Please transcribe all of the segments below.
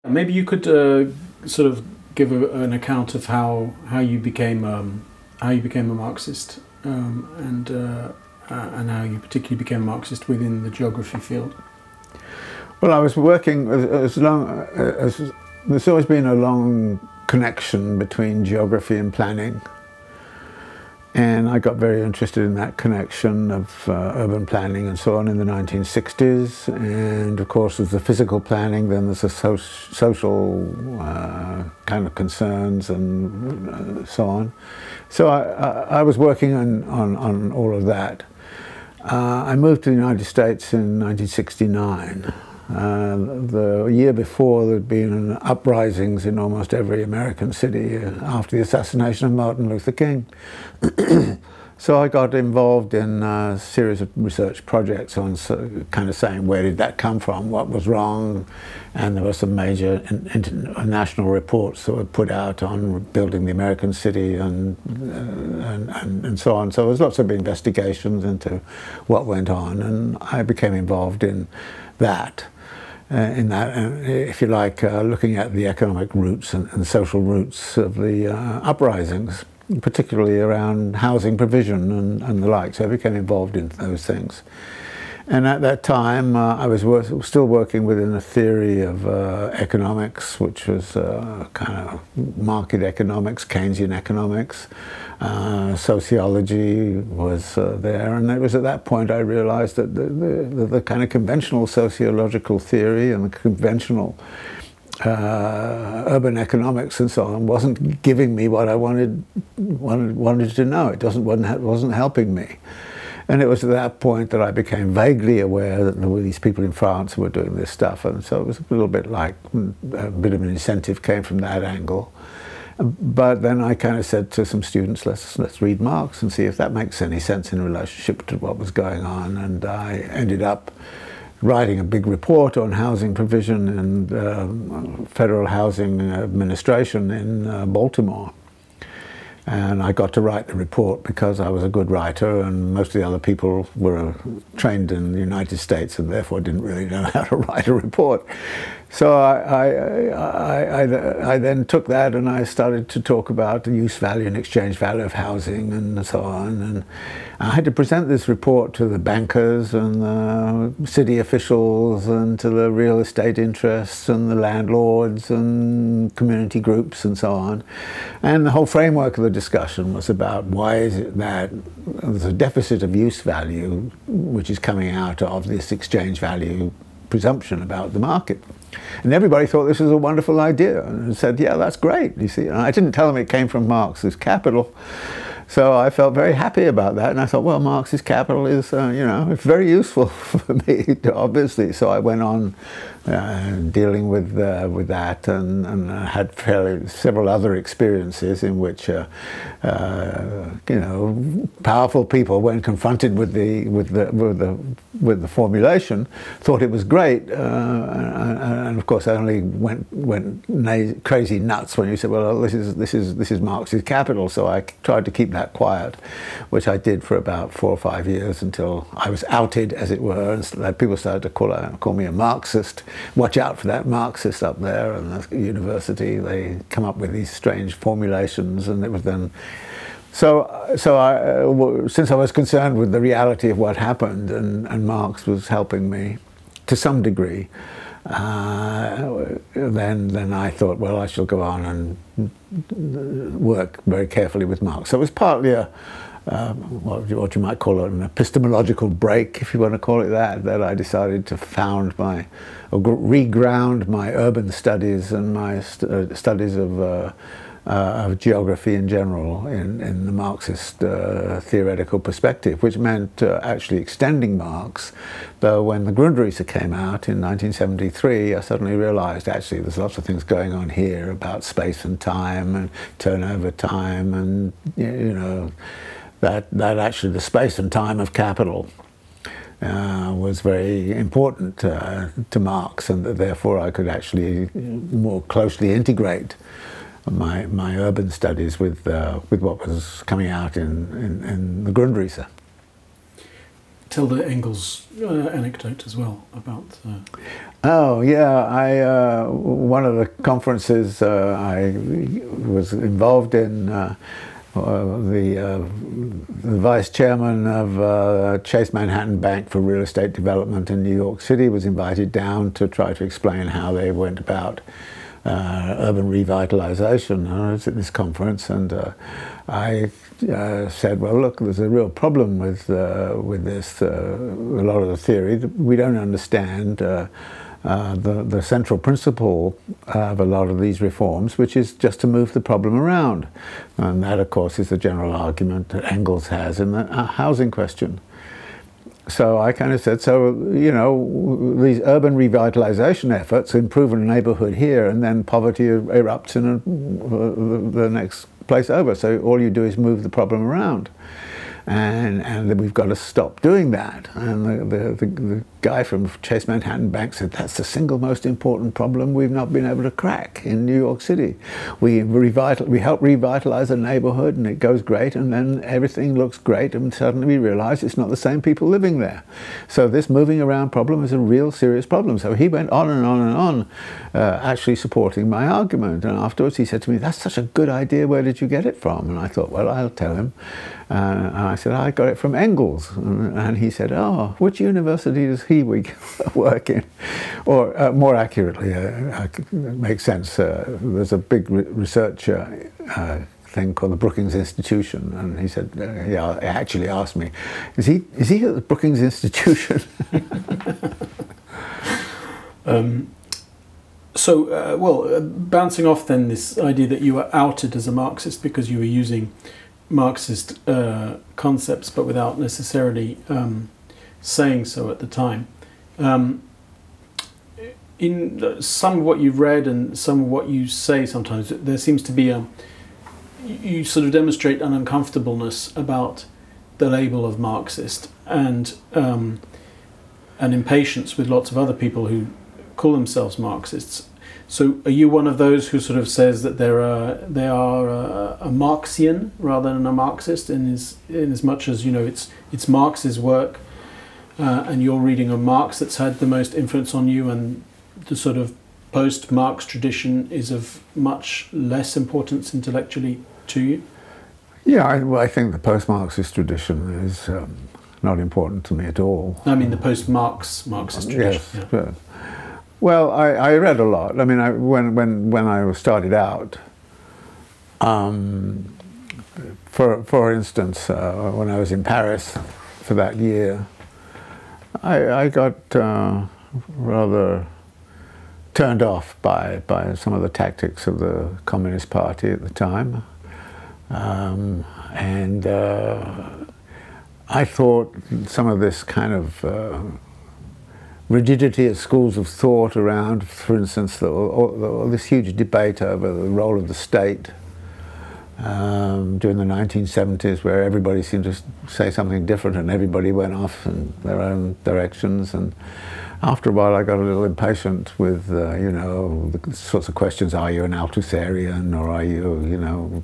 Maybe you could sort of give an account of how you became a Marxist, and how you particularly became a Marxist within the geography field. Well, I was working as long as there's always been a long connection between geography and planning. And I got very interested in that connection of urban planning and so on in the 1960s. And of course, there's the physical planning, then there's the social kind of concerns and so on. So I was working on all of that. I moved to the United States in 1969. The year before, there'd been uprisings in almost every American city after the assassination of Martin Luther King. So I got involved in a series of research projects on kind of saying, where did that come from, what was wrong, and there were some major international reports that were put out on building the American city and so on. So there was lots of investigations into what went on, and I became involved in that. If you like, looking at the economic roots and social roots of the uprisings, particularly around housing provision and the like. So I became involved in those things. And at that time, I was still working within a theory of economics, which was kind of market economics, Keynesian economics. Sociology was there, and it was at that point I realized that the kind of conventional sociological theory and the conventional urban economics and so on wasn't giving me what I wanted to know. It wasn't helping me. And it was at that point that I became vaguely aware that there were these people in France who were doing this stuff, and so it was a little bit like a bit of an incentive came from that angle. But then I kind of said to some students, let's read Marx and see if that makes any sense in relationship to what was going on. And I ended up writing a big report on housing provision and federal housing administration in Baltimore. And I got to write the report because I was a good writer, and most of the other people were trained in the United States and therefore didn't really know how to write a report. So I then took that and I started to talk about the use value and exchange value of housing and so on. And I had to present this report to the bankers and the city officials and to the real estate interests and the landlords and community groups and so on. And the whole framework of the discussion was about why is it that there's a deficit of use value which is coming out of this exchange value presumption about the market. And everybody thought this was a wonderful idea and said, yeah, that's great, you see. And I didn't tell them it came from Marx's Capital. So I felt very happy about that, and I thought, well, Marx's Capital is, you know, it's very useful for me, obviously. So I went on dealing with that, and had several other experiences in which, you know, powerful people, when confronted with the formulation, thought it was great, and of course, I only went crazy nuts when you said, well, this is Marx's Capital. So I tried to keep that quiet, which I did for about 4 or 5 years until I was outed, as it were, and people started to call me a Marxist. Watch out for that Marxist up there. And the university, they come up with these strange formulations, and it was then. So since I was concerned with the reality of what happened, and Marx was helping me to some degree, then I thought, well, I shall go on and work very carefully with Marx. So it was partly a what you might call an epistemological break, if you want to call it that I decided to reground my urban studies and my studies of geography in general in the Marxist theoretical perspective, which meant actually extending Marx. Though when the Grundrisse came out in 1973, I suddenly realized actually there's lots of things going on here about space and time and turnover time, and you know that actually the space and time of capital was very important to Marx, and that therefore I could actually more closely integrate my urban studies with what was coming out in the Grundrisse. tell the Engels anecdote as well about. Oh yeah, one of the conferences I was involved in. The vice chairman of Chase Manhattan Bank for Real Estate Development in New York City was invited down to try to explain how they went about urban revitalization. I was at this conference, and I said, well, look, there's a real problem with this, a lot of the theory. We don't understand the central principle of a lot of these reforms, which is just to move the problem around. And that, of course, is the general argument that Engels has in the housing question. So I kind of said, so, you know, these urban revitalization efforts improve a neighborhood here, and then poverty erupts in the next place over. So all you do is move the problem around. And we've got to stop doing that. And the guy from Chase Manhattan Bank said, that's the single most important problem we've not been able to crack in New York City. We help revitalize a neighborhood, and it goes great, and then everything looks great, and suddenly we realize it's not the same people living there. So this moving around problem is a real serious problem. So he went on and on and on, actually supporting my argument. And afterwards he said to me, that's such a good idea, where did you get it from? And I thought, well, I'll tell him. And I said, I got it from Engels. And he said, oh, which university does he work in? Or more accurately, it makes sense, there's a big research thing called the Brookings Institution. And he said, yeah, he actually asked me, is he at the Brookings Institution? Well, bouncing off then this idea that you were outed as a Marxist because you were using Marxist concepts, but without necessarily saying so at the time. In some of what you've read and some of what you say sometimes, there seems to be you sort of demonstrate an uncomfortableness about the label of Marxist, and an impatience with lots of other people who call themselves Marxists. So are you one of those who sort of says that they are a Marxian rather than a Marxist, in as much as, you know, it's Marx's work, and you're reading a Marx that's had the most influence on you, and the sort of post-Marx tradition is of much less importance intellectually to you? Yeah, I think the post-Marxist tradition is not important to me at all. I mean the post-Marxist tradition. Yes. Yeah. Well, I read a lot. I mean, when I started out, for instance, when I was in Paris for that year, I got rather turned off by some of the tactics of the Communist Party at the time, and I thought some of this kind of rigidity of schools of thought around, for instance, this huge debate over the role of the state during the 1970s, where everybody seemed to say something different and everybody went off in their own directions. And after a while I got a little impatient with, you know, the sorts of questions, are you an Althusserian, or are you, you know,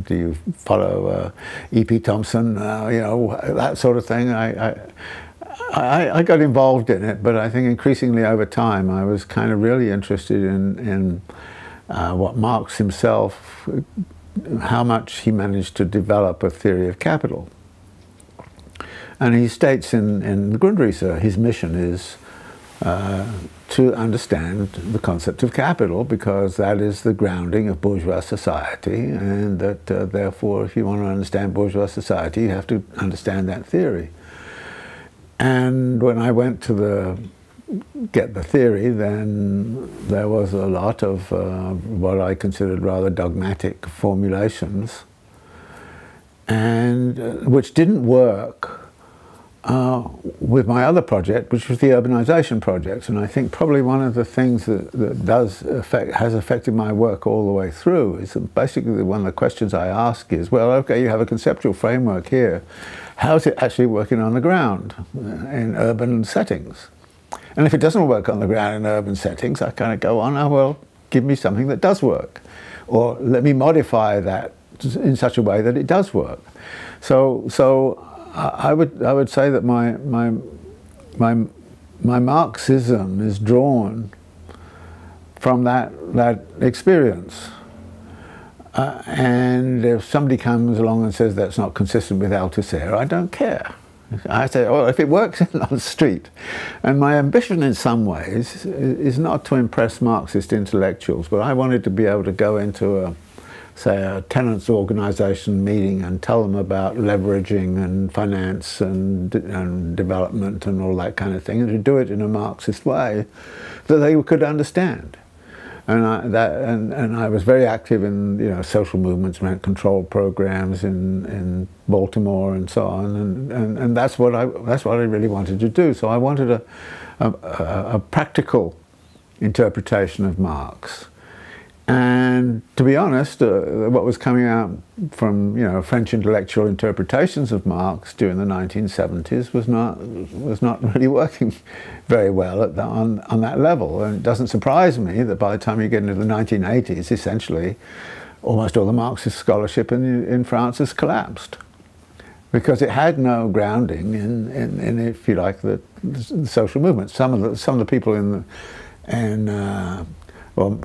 do you follow E.P. Thompson, you know, that sort of thing. I got involved in it, but I think increasingly over time I was kind of really interested in what Marx himself, how much he managed to develop a theory of capital. And he states in Grundrisse, his mission is to understand the concept of capital, because that is the grounding of bourgeois society, and that therefore if you want to understand bourgeois society you have to understand that theory. And when I went to get the theory, then there was a lot of what I considered rather dogmatic formulations, and which didn't work with my other project, which was the urbanization project. And I think probably one of the things that has affected my work all the way through is that basically one of the questions I ask is, well, okay, you have a conceptual framework here. How's it actually working on the ground in urban settings? And if it doesn't work on the ground in urban settings, I kind of go on, oh, well, give me something that does work. Or let me modify that in such a way that it does work. So I would say that my Marxism is drawn from that experience. And if somebody comes along and says that's not consistent with Althusser, I don't care. I say, oh, if it works on the street. And my ambition in some ways is not to impress Marxist intellectuals, but I wanted to be able to go into say a tenants organisation meeting and tell them about leveraging and finance and development and all that kind of thing, and to do it in a Marxist way that they could understand. And I was very active in social movements, rent control programs in Baltimore and so on, and that's what I really wanted to do. So I wanted a practical interpretation of Marx. And to be honest, what was coming out from French intellectual interpretations of Marx during the 1970s was not really working very well on that level. And it doesn't surprise me that by the time you get into the 1980s, essentially, almost all the Marxist scholarship in France has collapsed, because it had no grounding in if you like, the social movement. Some of the people well,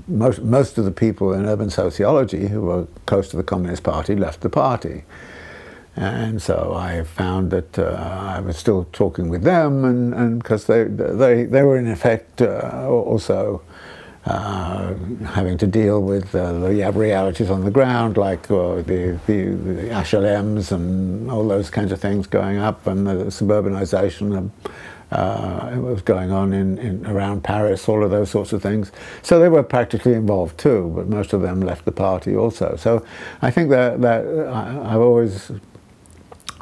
most of the people in urban sociology who were close to the Communist Party left the party. And so I found that I was still talking with them, and because they were in effect also having to deal with the realities on the ground, like the HLMs and all those kinds of things going up, and the suburbanization it was going on around Paris, all of those sorts of things. So they were practically involved too, but most of them left the party also. So I think that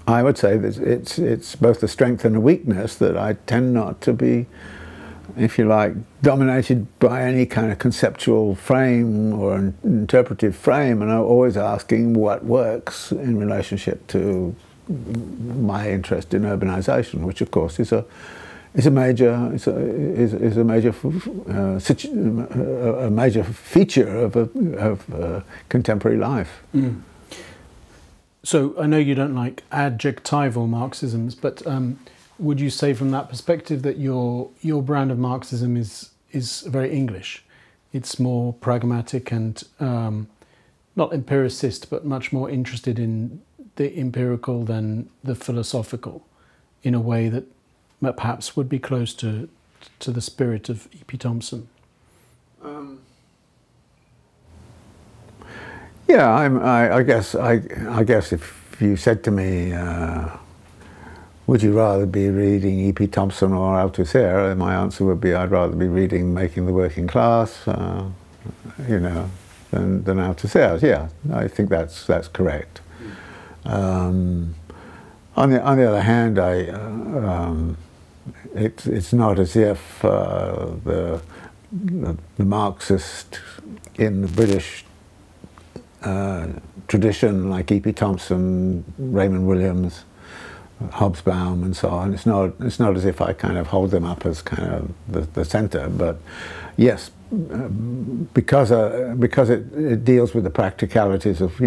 I would say that it's both a strength and a weakness that I tend not to be, if you like, dominated by any kind of conceptual frame or an interpretive frame, and I'm always asking what works in relationship to my interest in urbanization, which of course is a major feature of contemporary life. Mm. So I know you don't like adjectival Marxisms, but would you say from that perspective that your brand of Marxism is very English? It's more pragmatic and not empiricist, but much more interested in the empirical than the philosophical, in a way that perhaps would be close to the spirit of E.P. Thompson. Yeah, I guess if you said to me, would you rather be reading E.P. Thompson or Althusser, my answer would be I'd rather be reading Making the Working Class, than Althusser. Yeah, I think that's correct. On the other hand, it's not as if the Marxist in the British tradition, like E.P. Thompson, Raymond Williams, Hobsbawm, and so on. It's not as if I kind of hold them up as kind of the centre, but yes, because it deals with the practicalities of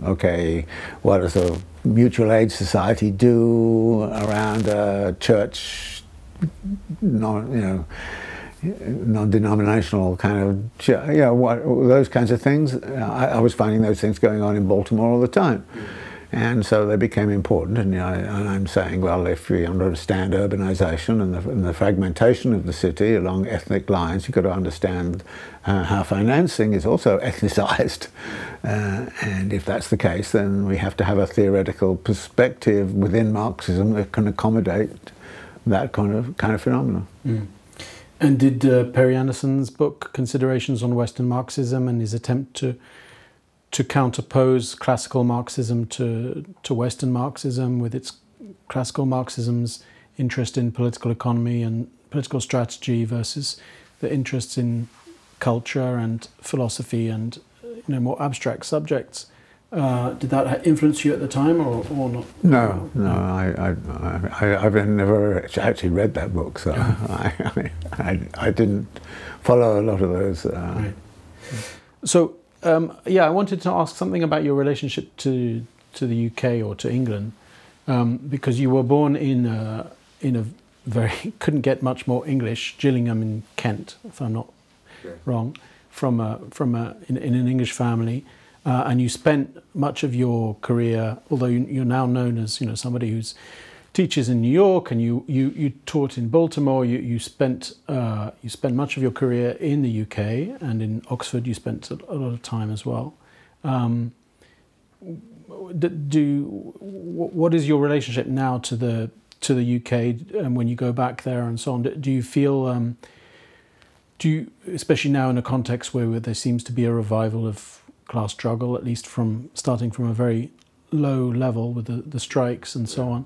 okay, what does a mutual aid society do around a church, non-denominational kind of, those kinds of things. I was finding those things going on in Baltimore all the time. And so they became important, and I'm saying, well, if we understand urbanization and the fragmentation of the city along ethnic lines, you've got to understand how financing is also ethnicized. And if that's the case, then we have to have a theoretical perspective within Marxism that can accommodate that kind of phenomenon. Mm. And did Perry Anderson's book, Considerations on Western Marxism, and his attempt to counterpose classical Marxism to Western Marxism, with its classical Marxism's interest in political economy and political strategy versus the interests in culture and philosophy and more abstract subjects, did that influence you at the time or not? No, I've never actually read that book, so I didn't follow a lot of those. Right. So. I wanted to ask something about your relationship to the UK or to England. because you were born in a very couldn't get much more English, Gillingham in Kent, if I'm not wrong, from in an English family, and you spent much of your career, although you're now known as somebody who's teaches in New York, and you taught in Baltimore. You spent much of your career in the UK, and in Oxford you spent a lot of time as well. What is your relationship now to the UK, and when you go back there and so on? Do you feel especially now in a context where there seems to be a revival of class struggle, at least starting from a very low level with the strikes and so on?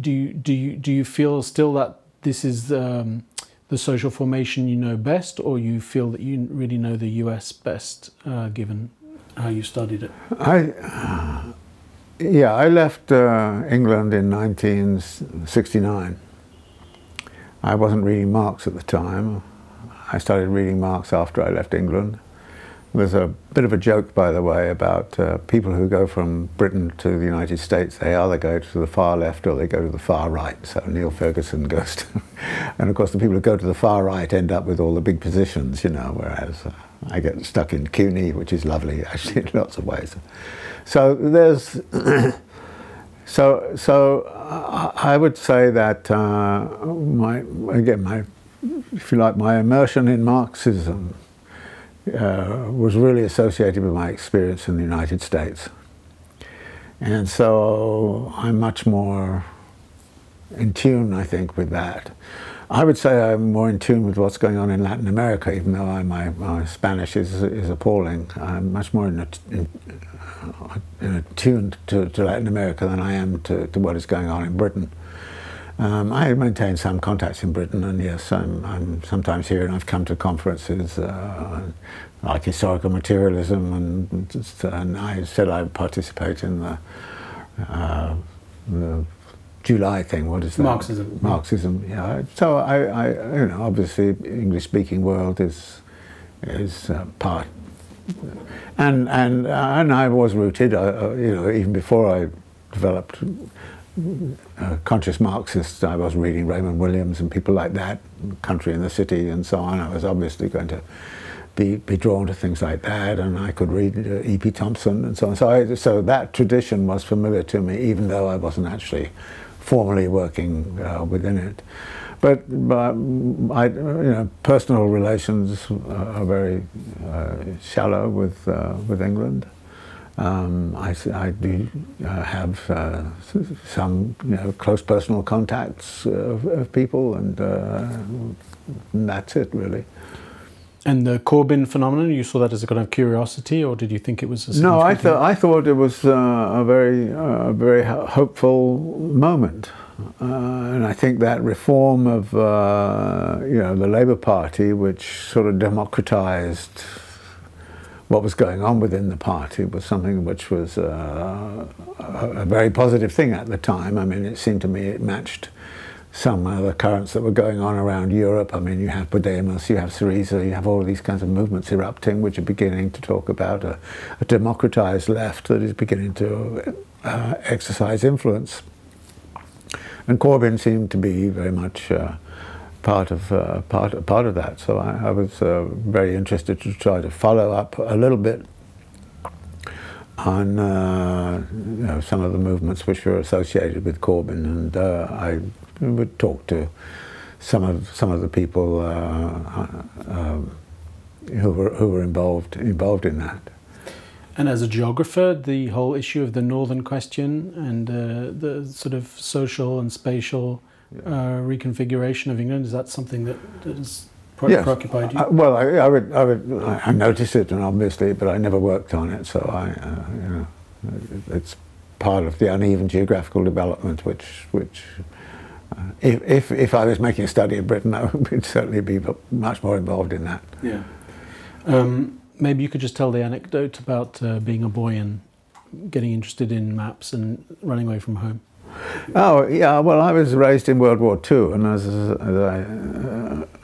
Do you feel still that this is the social formation you know best, or you feel that you really know the US best, given how you studied it? I left England in 1969. I wasn't reading Marx at the time. I started reading Marx after I left England. There's a bit of a joke, by the way, about people who go from Britain to the United States. They either go to the far left or they go to the far right. So Neil Ferguson goes to... And of course the people who go to the far right end up with all the big positions, whereas I get stuck in CUNY, which is lovely, actually, in lots of ways. So there's... So I would say that if you like, my immersion in Marxism was really associated with my experience in the United States. And so I'm much more in tune, I think, with that. I would say I'm more in tune with what's going on in Latin America, even though my Spanish is appalling. I'm much more attuned to Latin America than I am to what is going on in Britain. I maintain some contacts in Britain, and yes, I'm sometimes here, and I've come to conferences like historical materialism, and I said I would participate in the July thing. What is that? Marxism. Marxism. Yeah. So I obviously English-speaking world is part, and I was rooted, even before I developed. Conscious Marxists. I was reading Raymond Williams and people like that, Country in the City and so on. I was obviously going to be drawn to things like that, and I could read E.P. Thompson and so on. So that tradition was familiar to me, even though I wasn't actually formally working within it. But personal relations are very shallow with England. I do have some close personal contacts of people, and that's it really. And the Corbyn phenomenon, you saw that as a kind of curiosity, or did you think it was a No, I thought it was a very hopeful moment. And I think that reform of the Labour Party, which sort of democratized what was going on within the party, was something which was a very positive thing at the time. I mean, it seemed to me it matched some other currents that were going on around Europe. I mean, you have Podemos, you have Syriza, you have all of these kinds of movements erupting, which are beginning to talk about a democratized left that is beginning to exercise influence. And Corbyn seemed to be very much part of that. So I was very interested to try to follow up a little bit on some of the movements which were associated with Corbyn, and I would talk to some of the people who were involved in that. And as a geographer, the whole issue of the Northern Question and the sort of social and spatial reconfiguration of England, is that something that has preoccupied you? Well, I noticed it, and obviously, but I never worked on it. So it's part of the uneven geographical development, which if I was making a study of Britain, I would certainly be much more involved in that. Yeah. Maybe you could just tell the anecdote about being a boy and getting interested in maps and running away from home. Oh yeah, well, I was raised in World War II, and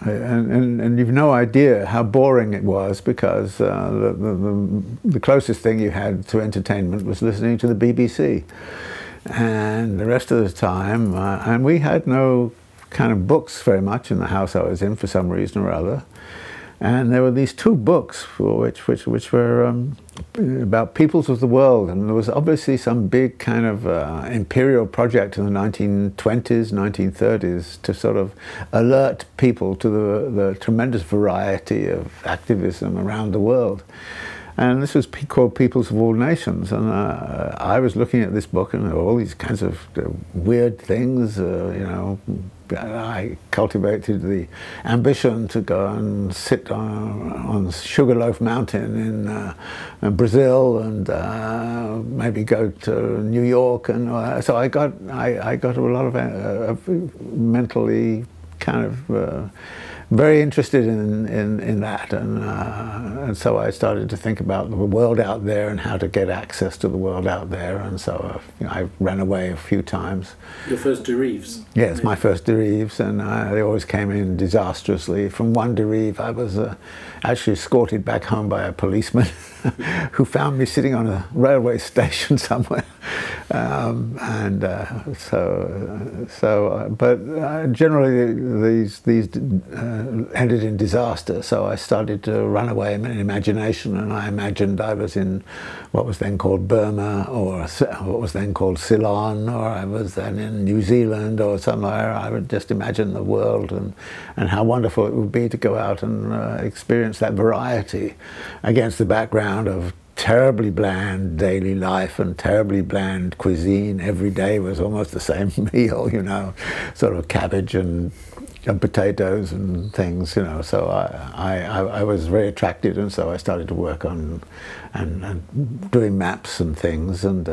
and you've no idea how boring it was, because the closest thing you had to entertainment was listening to the BBC. And the rest of the time, and we had no kind of books very much in the house I was in for some reason or other. And there were these two books which were about peoples of the world, and there was obviously some big kind of imperial project in the 1920s, 1930s to sort of alert people to the tremendous variety of activism around the world. And this was called Peoples of All Nations, and I was looking at this book and there were all these kinds of weird things, you know. I cultivated the ambition to go and sit on Sugarloaf Mountain in Brazil, and maybe go to New York, and so I got a lot of mentally kind of very interested in that, and so I started to think about the world out there and how to get access to the world out there, and so you know, I ran away a few times. Your first derives? Yes, my first derives, and they always came in disastrously. From one derive I was actually escorted back home by a policeman who found me sitting on a railway station somewhere, but generally these ended in disaster. So I started to run away in imagination, and I imagined I was in what was then called Burma, or what was then called Ceylon, or I was then in New Zealand or somewhere. I would just imagine the world and how wonderful it would be to go out and experience that variety against the background of terribly bland daily life and terribly bland cuisine. Every day was almost the same meal, you know, sort of cabbage and potatoes and things, you know. So I was very attracted, and so I started to work on and doing maps and things. And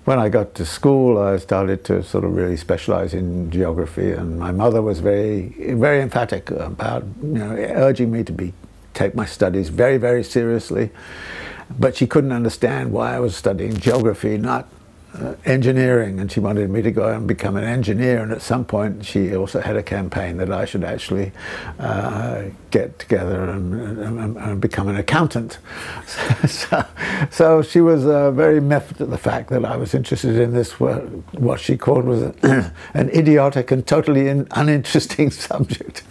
when I got to school, I started to sort of really specialize in geography, and my mother was very, very emphatic about, you know, urging me to take my studies very, very seriously. But she couldn't understand why I was studying geography, not engineering, and she wanted me to go and become an engineer. And at some point she also had a campaign that I should actually get together and become an accountant. So she was very miffed at the fact that I was interested in this, what she called was an idiotic and totally uninteresting subject,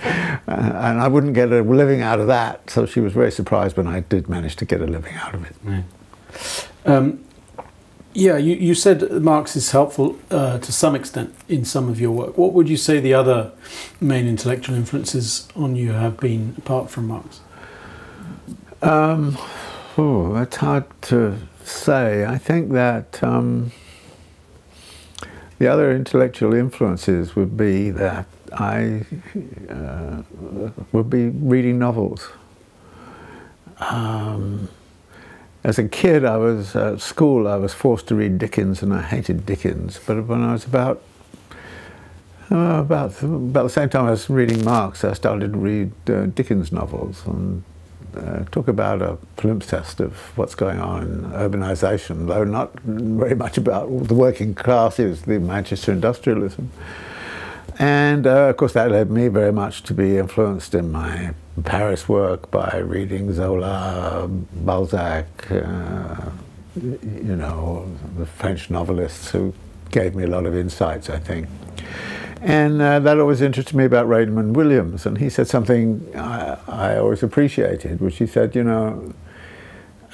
and I wouldn't get a living out of that. So she was very surprised when I did manage to get a living out of it. Right. Yeah, you said Marx is helpful to some extent in some of your work. What would you say the other main intellectual influences on you have been, apart from Marx? That's hard to say. I think that the other intellectual influences would be that I would be reading novels. As a kid, I was at school, I was forced to read Dickens, and I hated Dickens. But when I was about the same time I was reading Marx, I started to read Dickens novels, and talk about a palimpsest of what's going on in urbanisation, though not very much about the working classes, the Manchester industrialism. And of course that led me very much to be influenced in my Paris work by reading Zola, Balzac, you know, the French novelists who gave me a lot of insights, I think. And that always interested me about Raymond Williams, and he said something I always appreciated, which he said, you know,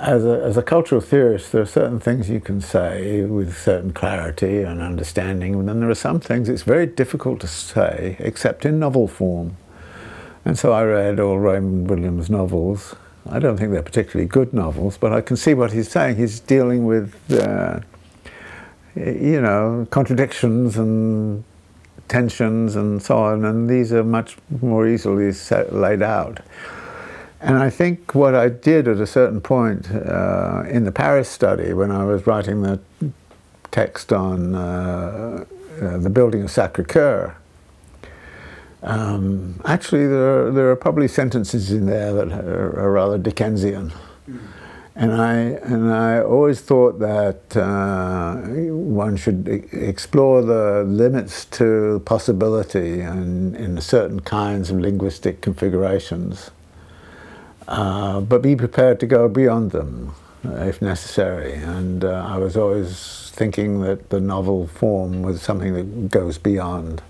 as a cultural theorist, there are certain things you can say with certain clarity and understanding, and then there are some things it's very difficult to say except in novel form. And so I read all Raymond Williams' novels. I don't think they're particularly good novels, but I can see what he's saying. He's dealing with, you know, contradictions and tensions and so on, and these are much more easily laid out. And I think what I did at a certain point in the Paris study, when I was writing the text on the building of Sacré-Cœur, actually there are probably sentences in there that are rather Dickensian. And I always thought that one should explore the limits to possibility and in certain kinds of linguistic configurations, but be prepared to go beyond them. if necessary. And I was always thinking that the novel form was something that goes beyond.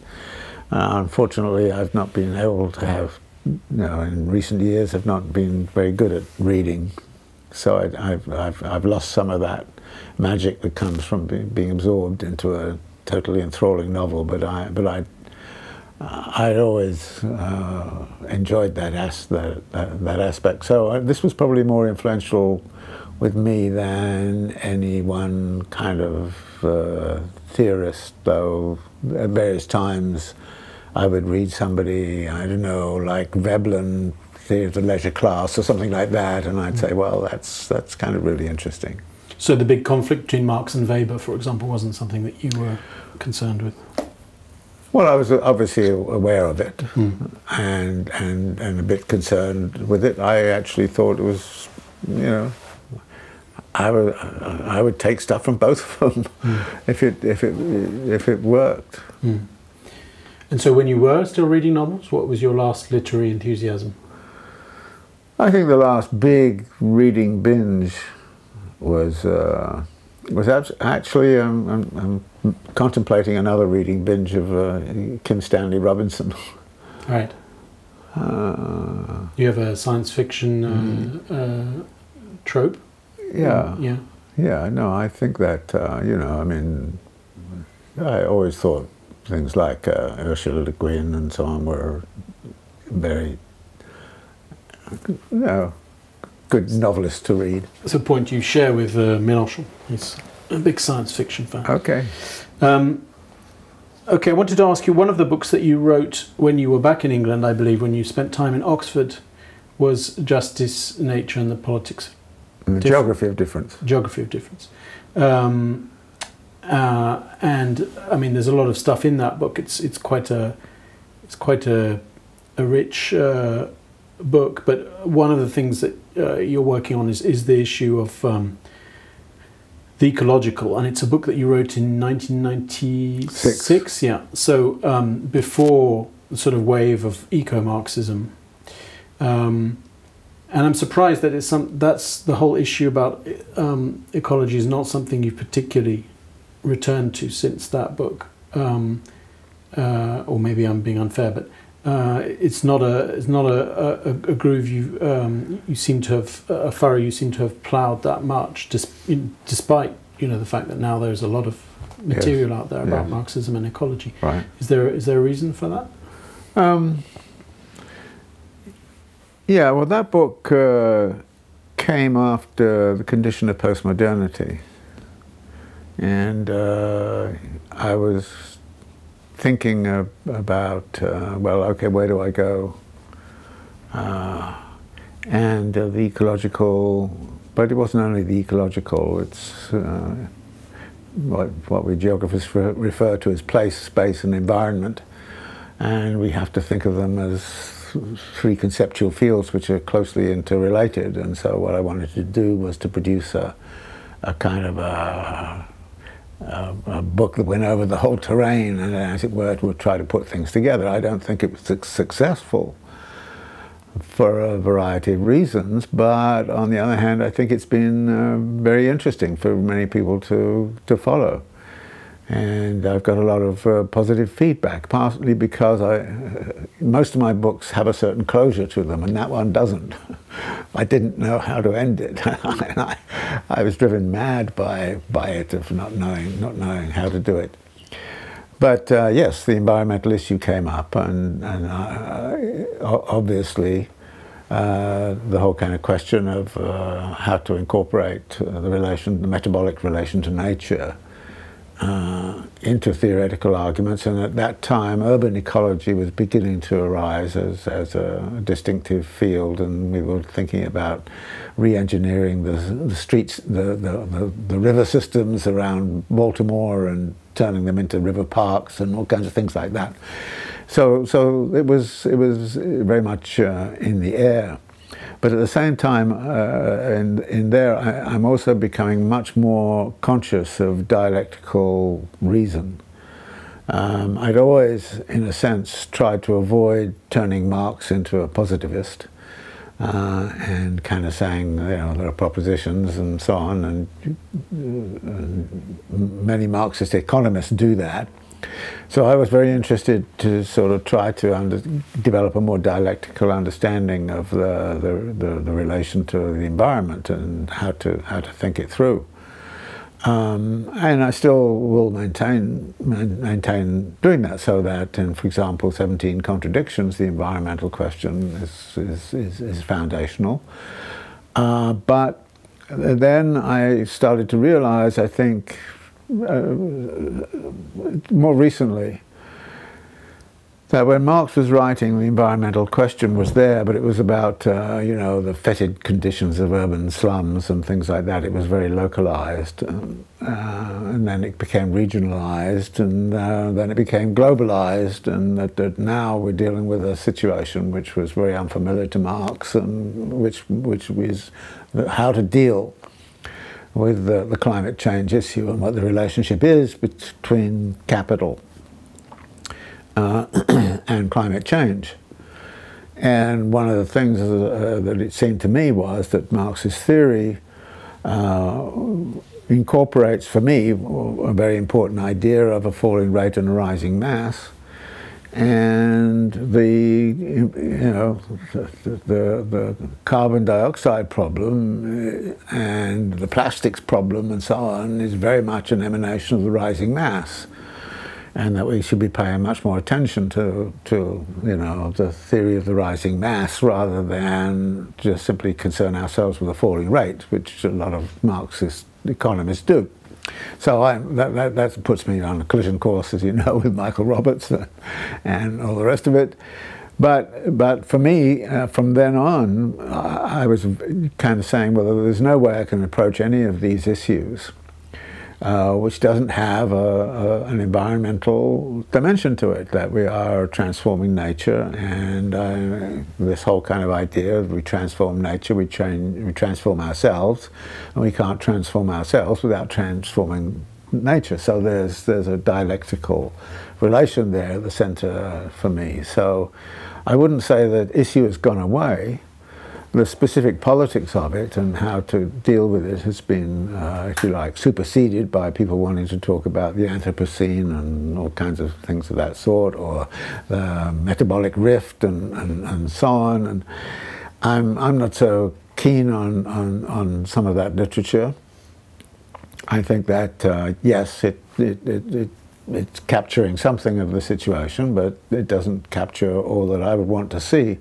Unfortunately, I've not been able to have, in recent years, I've not been very good at reading. So I've lost some of that magic that comes from being absorbed into a totally enthralling novel. But I'd always enjoyed that aspect. So this was probably more influential with me than any one kind of theorist, though at various times I would read somebody, I don't know, like Veblen, Theory of the Leisure Class or something like that, and I'd say, well, that's kind of really interesting. So the big conflict between Marx and Weber, for example, wasn't something that you were concerned with? Well, I was obviously aware of it, and a bit concerned with it. I actually thought it was, I would take stuff from both of them if it worked. And so, when you were still reading novels, what was your last literary enthusiasm? I think the last big reading binge was actually I'm contemplating another reading binge of Kim Stanley Robinson. Right. You have a science fiction trope? Yeah. Yeah. Yeah, no, I think that, I mean, I always thought things like Ursula Le Guin and so on were very, good novelists to read. That's a point you share with Mélenchon. He's a big science fiction fan. Okay. Okay, I wanted to ask you, one of the books that you wrote when you were back in England, I believe, when you spent time in Oxford, was Justice, Nature and the Politics. Geography of Difference. Geography of Difference. And I mean, there's a lot of stuff in that book. It's quite a rich book. But one of the things that you're working on is the issue of the ecological, and it's a book that you wrote in 1996. Yeah. So before the sort of wave of eco-Marxism. And I'm surprised that that's the whole issue about ecology is not something you've particularly returned to since that book. Or maybe I'm being unfair, but it's not a groove you seem to have a furrow you seem to have ploughed that much, despite the fact that now there's a lot of material out there about Marxism and ecology. Right. Is there a reason for that? Yeah, well, that book came after The Condition of Postmodernity, and I was thinking about, well, okay, where do I go? And the ecological, but it wasn't only the ecological, it's what we geographers refer to as place, space and environment, and we have to think of them as three conceptual fields which are closely interrelated. And so what I wanted to do was to produce a kind of a book that went over the whole terrain, and as it were, would try to put things together. I don't think it was successful for a variety of reasons, but on the other hand, I think it's been very interesting for many people to follow. And I've got a lot of positive feedback, partly because most of my books have a certain closure to them, and that one doesn't. I didn't know how to end it. And I was driven mad by it, of not knowing how to do it. But yes, the environmental issue came up, and obviously the whole kind of question of how to incorporate the metabolic relation to nature into theoretical arguments. And at that time, urban ecology was beginning to arise as a distinctive field, and we were thinking about re-engineering the streets, the river systems around Baltimore, and turning them into river parks and all kinds of things like that. So it was very much in the air. But at the same time, in there, I'm also becoming much more conscious of dialectical reason. I'd always, in a sense, tried to avoid turning Marx into a positivist, and kind of saying, there are propositions and so on, and many Marxist economists do that. So I was very interested to sort of try to develop a more dialectical understanding of the relation to the environment and how to think it through. And I still will maintain doing that, so that in, for example, 17 Contradictions, the environmental question is foundational. But then I started to realize, I think, more recently, that when Marx was writing, the environmental question was there, but it was about the fetid conditions of urban slums and things like that. It was very localized, and then it became regionalized, and then it became globalized, and that now we're dealing with a situation which was very unfamiliar to Marx, and which is how to deal with the climate change issue and what the relationship is between capital and climate change. And one of the things that it seemed to me was that Marxist theory incorporates, for me, a very important idea of a falling rate and a rising mass, and the carbon dioxide problem and the plastics problem and so on is very much an emanation of the rising mass, and that we should be paying much more attention to the theory of the rising mass rather than just simply concern ourselves with a falling rate, which a lot of Marxist economists do. So that puts me on a collision course, as you know, with Michael Roberts and all the rest of it. But for me, from then on, I was kind of saying, well, there's no way I can approach any of these issues which doesn't have an environmental dimension to it, that we are transforming nature, and this whole kind of idea of we transform nature, we transform ourselves, and we can't transform ourselves without transforming nature. So there's a dialectical relation there at the center for me. So I wouldn't say that issue has gone away. The specific politics of it and how to deal with it has been, if you like, superseded by people wanting to talk about the Anthropocene and all kinds of things of that sort, or the metabolic rift and so on. And I'm not so keen on some of that literature. I think that yes, it's capturing something of the situation, but it doesn't capture all that I would want to see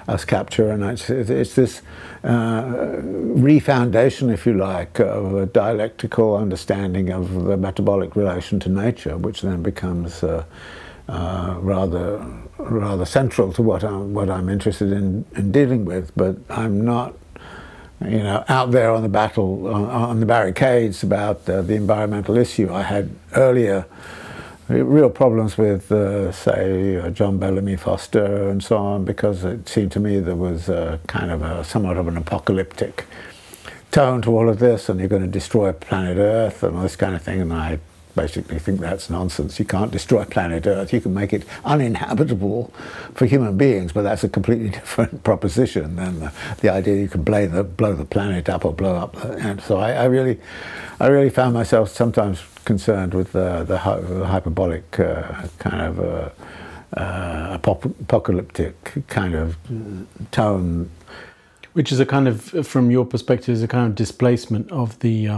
us capture, and it's this refoundation, if you like, of a dialectical understanding of the metabolic relation to nature, which then becomes rather central to what I'm interested in dealing with. But I'm not, out there on the on the barricades about the environmental issue. I had earlier real problems with, say, John Bellamy Foster and so on, because it seemed to me there was kind of somewhat of an apocalyptic tone to all of this, and you're going to destroy planet Earth and all this kind of thing, and I basically think that's nonsense. You can't destroy planet Earth. You can make it uninhabitable for human beings, but that's a completely different proposition than the idea you can blow the planet up or blow up. And so I really found myself sometimes concerned with the hyperbolic kind of apocalyptic kind of tone. Which is a kind of, from your perspective, is a kind of displacement of the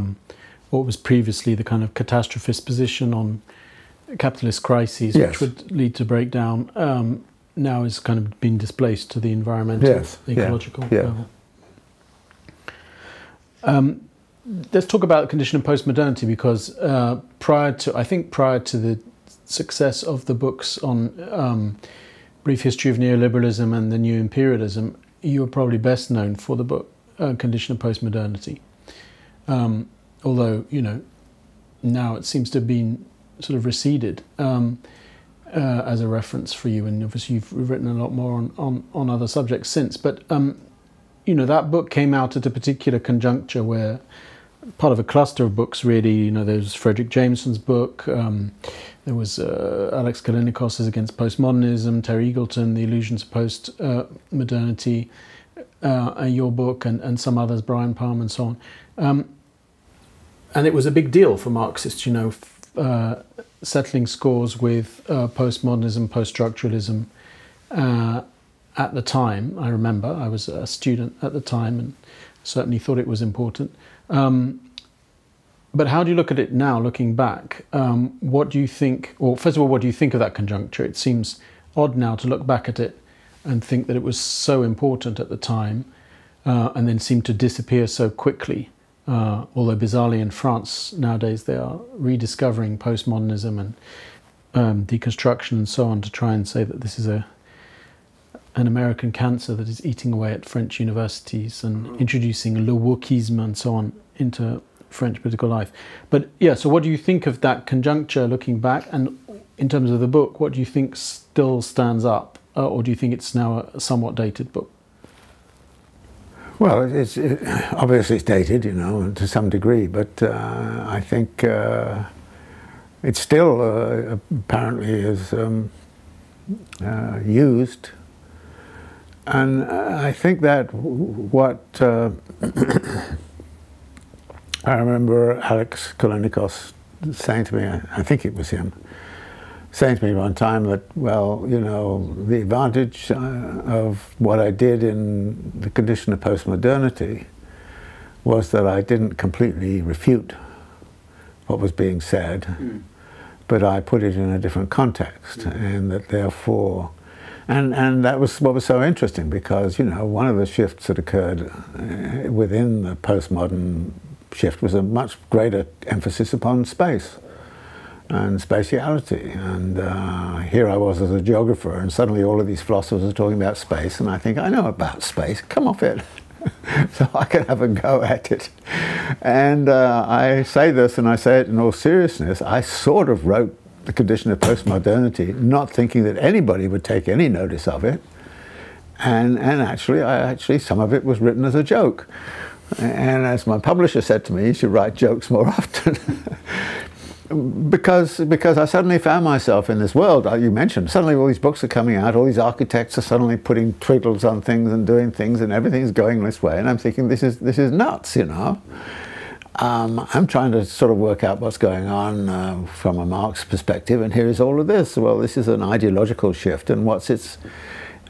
what was previously the kind of catastrophist position on capitalist crises, yes, which would lead to breakdown, now is kind of being displaced to the environmental, yes, ecological, yeah, level. Let's talk about the condition of postmodernity, because prior to the success of the books on Brief History of Neoliberalism and the New Imperialism, you were probably best known for the book Condition of Postmodernity. Although, now it seems to have been sort of receded as a reference for you, and obviously you've written a lot more on other subjects since. But, that book came out at a particular conjuncture where part of a cluster of books, really, there was Frederick Jameson's book, there was Alex Kalinikos's Against Postmodernism, Terry Eagleton, The Illusions of Postmodernity, your book and some others, Brian Palm and so on. And it was a big deal for Marxists, you know, settling scores with postmodernism, post-structuralism at the time. I remember I was a student at the time and certainly thought it was important. But how do you look at it now, looking back? What do you think, or first of all, what do you think of that conjuncture? It seems odd now to look back at it and think that it was so important at the time and then seemed to disappear so quickly. Although bizarrely in France nowadays they are rediscovering postmodernism and deconstruction and so on to try and say that this is an American cancer that is eating away at French universities and introducing le wokisme and so on into French political life. But yeah, so what do you think of that conjuncture looking back? And in terms of the book, what do you think still stands up? Or do you think it's now a somewhat dated book? Well, obviously it's dated, you know, to some degree, but I think it still apparently is used. And I think that what I remember Alex Kolinikos saying to me, I think it was him, saying to me one time that, well, you know, the advantage of what I did in the condition of postmodernity was that I didn't completely refute what was being said, but I put it in a different context, and that therefore, and that was what was so interesting, because, you know, one of the shifts that occurred within the postmodern shift was a much greater emphasis upon space and spatiality, and here I was as a geographer, and suddenly all of these philosophers are talking about space, and I think, I know about space, come off it. So I can have a go at it. And I say this, and I say it in all seriousness, I sort of wrote the condition of postmodernity not thinking that anybody would take any notice of it, and actually some of it was written as a joke. And as my publisher said to me, you should write jokes more often. Because I suddenly found myself in this world, you mentioned, suddenly all these books are coming out, all these architects are suddenly putting twiddles on things and doing things, and everything's going this way, and I'm thinking, this is nuts, you know. I'm trying to sort of work out what's going on from a Marx perspective, and here is all of this. Well, this is an ideological shift, and what's its,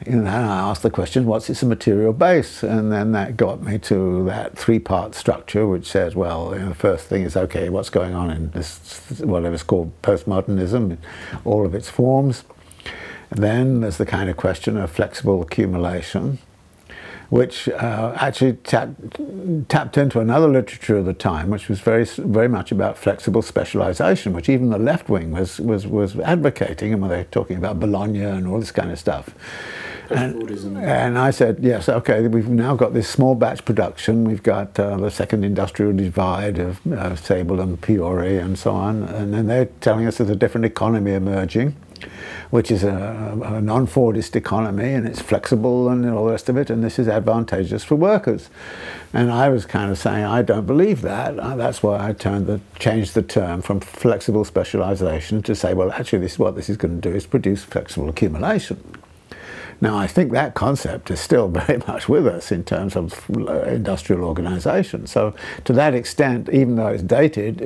you know, and I asked the question, what's its material base? And then that got me to that three-part structure, which says, well, you know, the first thing is, okay, what's going on in this, whatever's called postmodernism, all of its forms. And then there's the kind of question of flexible accumulation, which actually tapped into another literature of the time, which was very much about flexible specialization, which even the left wing was advocating, and when they're talking about Bologna and all this kind of stuff. And I said, yes, okay, we've now got this small batch production, we've got the second industrial divide of Sable and Fiore and so on, and then they're telling us there's a different economy emerging, which is a non-Fordist economy, and it's flexible and all the rest of it, and this is advantageous for workers. And I was kind of saying, I don't believe that. That's why I changed the term from flexible specialization to say, well, actually, this is what this is going to do, is produce flexible accumulation. Now, I think that concept is still very much with us in terms of industrial organization. So to that extent, even though it's dated,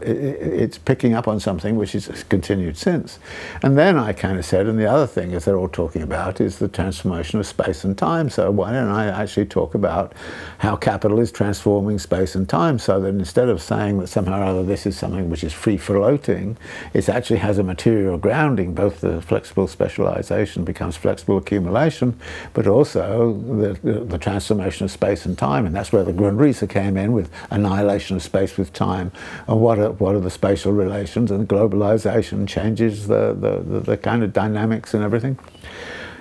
it's picking up on something which has continued since. And then I kind of said, and the other thing is they're all talking about is the transformation of space and time. So why don't I actually talk about how capital is transforming space and time, so that instead of saying that somehow or other this is something which is free-floating, it actually has a material grounding. Both the flexible specialization becomes flexible accumulation, but also the transformation of space and time, and that's where the Grundrisse came in with annihilation of space with time, and what are the spatial relations, and globalization changes the kind of dynamics and everything.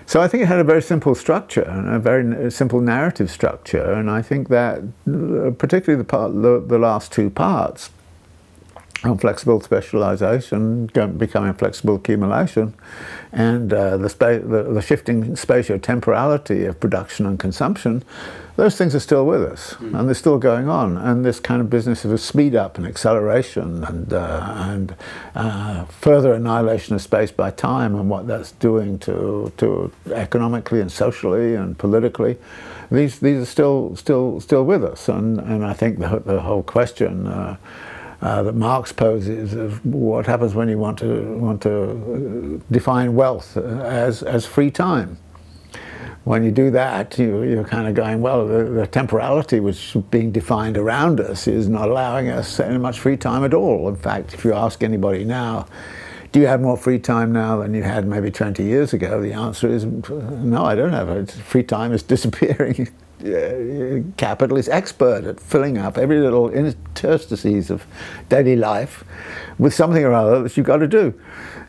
So I think it had a very simple structure, and a very simple narrative structure, and I think that particularly the last two parts on flexible specialization becoming flexible accumulation, and the shifting spatio-temporality of production and consumption, those things are still with us, and they're still going on. And this kind of business of a speed up and acceleration and further annihilation of space by time, and what that's doing to economically and socially and politically, these are still with us. And I think the whole question that Marx poses of what happens when you want to define wealth as free time. When you do that, you're kind of going, well, the temporality which is being defined around us is not allowing us any much free time at all. In fact, if you ask anybody now, do you have more free time now than you had maybe 20 years ago? The answer is, no, I don't have it. Free time is disappearing. Capital is expert at filling up every little interstices of daily life with something or other that you've got to do.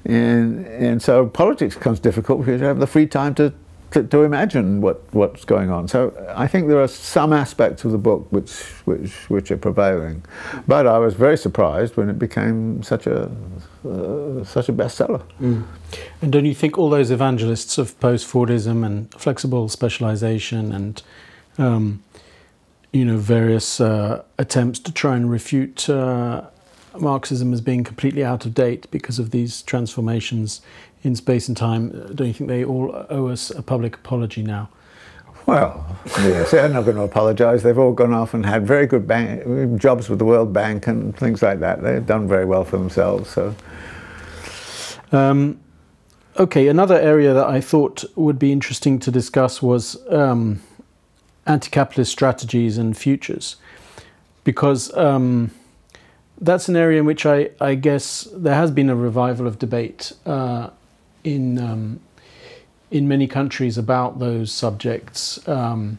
And so politics becomes difficult because you have the free time to imagine what's going on. So I think there are some aspects of the book which are prevailing, but I was very surprised when it became such a bestseller. And don't you think all those evangelists of post-Fordism and flexible specialization and various attempts to try and refute Marxism as being completely out of date because of these transformations in space and time, don't you think they all owe us a public apology now? Well, yes, they're not going to apologise. They've all gone off and had very good jobs with the World Bank and things like that. They've done very well for themselves. So, okay, another area that I thought would be interesting to discuss was anti-capitalist strategies and futures, because that's an area in which I guess there has been a revival of debate in many countries about those subjects, and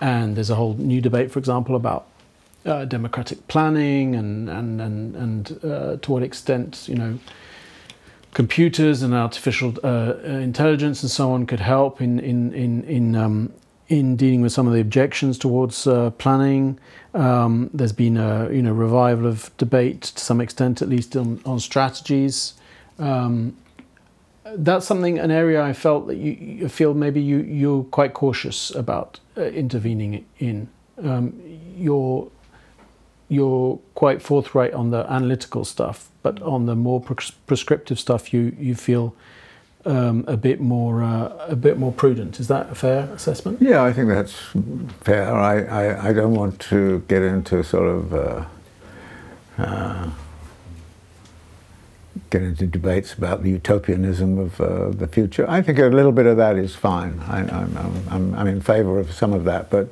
there's a whole new debate, for example, about democratic planning and to what extent computers and artificial intelligence and so on could help in dealing with some of the objections towards planning. There's been a revival of debate to some extent, at least on strategies. That's an area I felt that you feel maybe you're quite cautious about intervening in. You're quite forthright on the analytical stuff, but on the more prescriptive stuff, you feel a bit more prudent. Is that a fair assessment? Yeah, I think that's fair. I don't want to get into sort of get into debates about the utopianism of the future. I think a little bit of that is fine. I'm in favour of some of that, but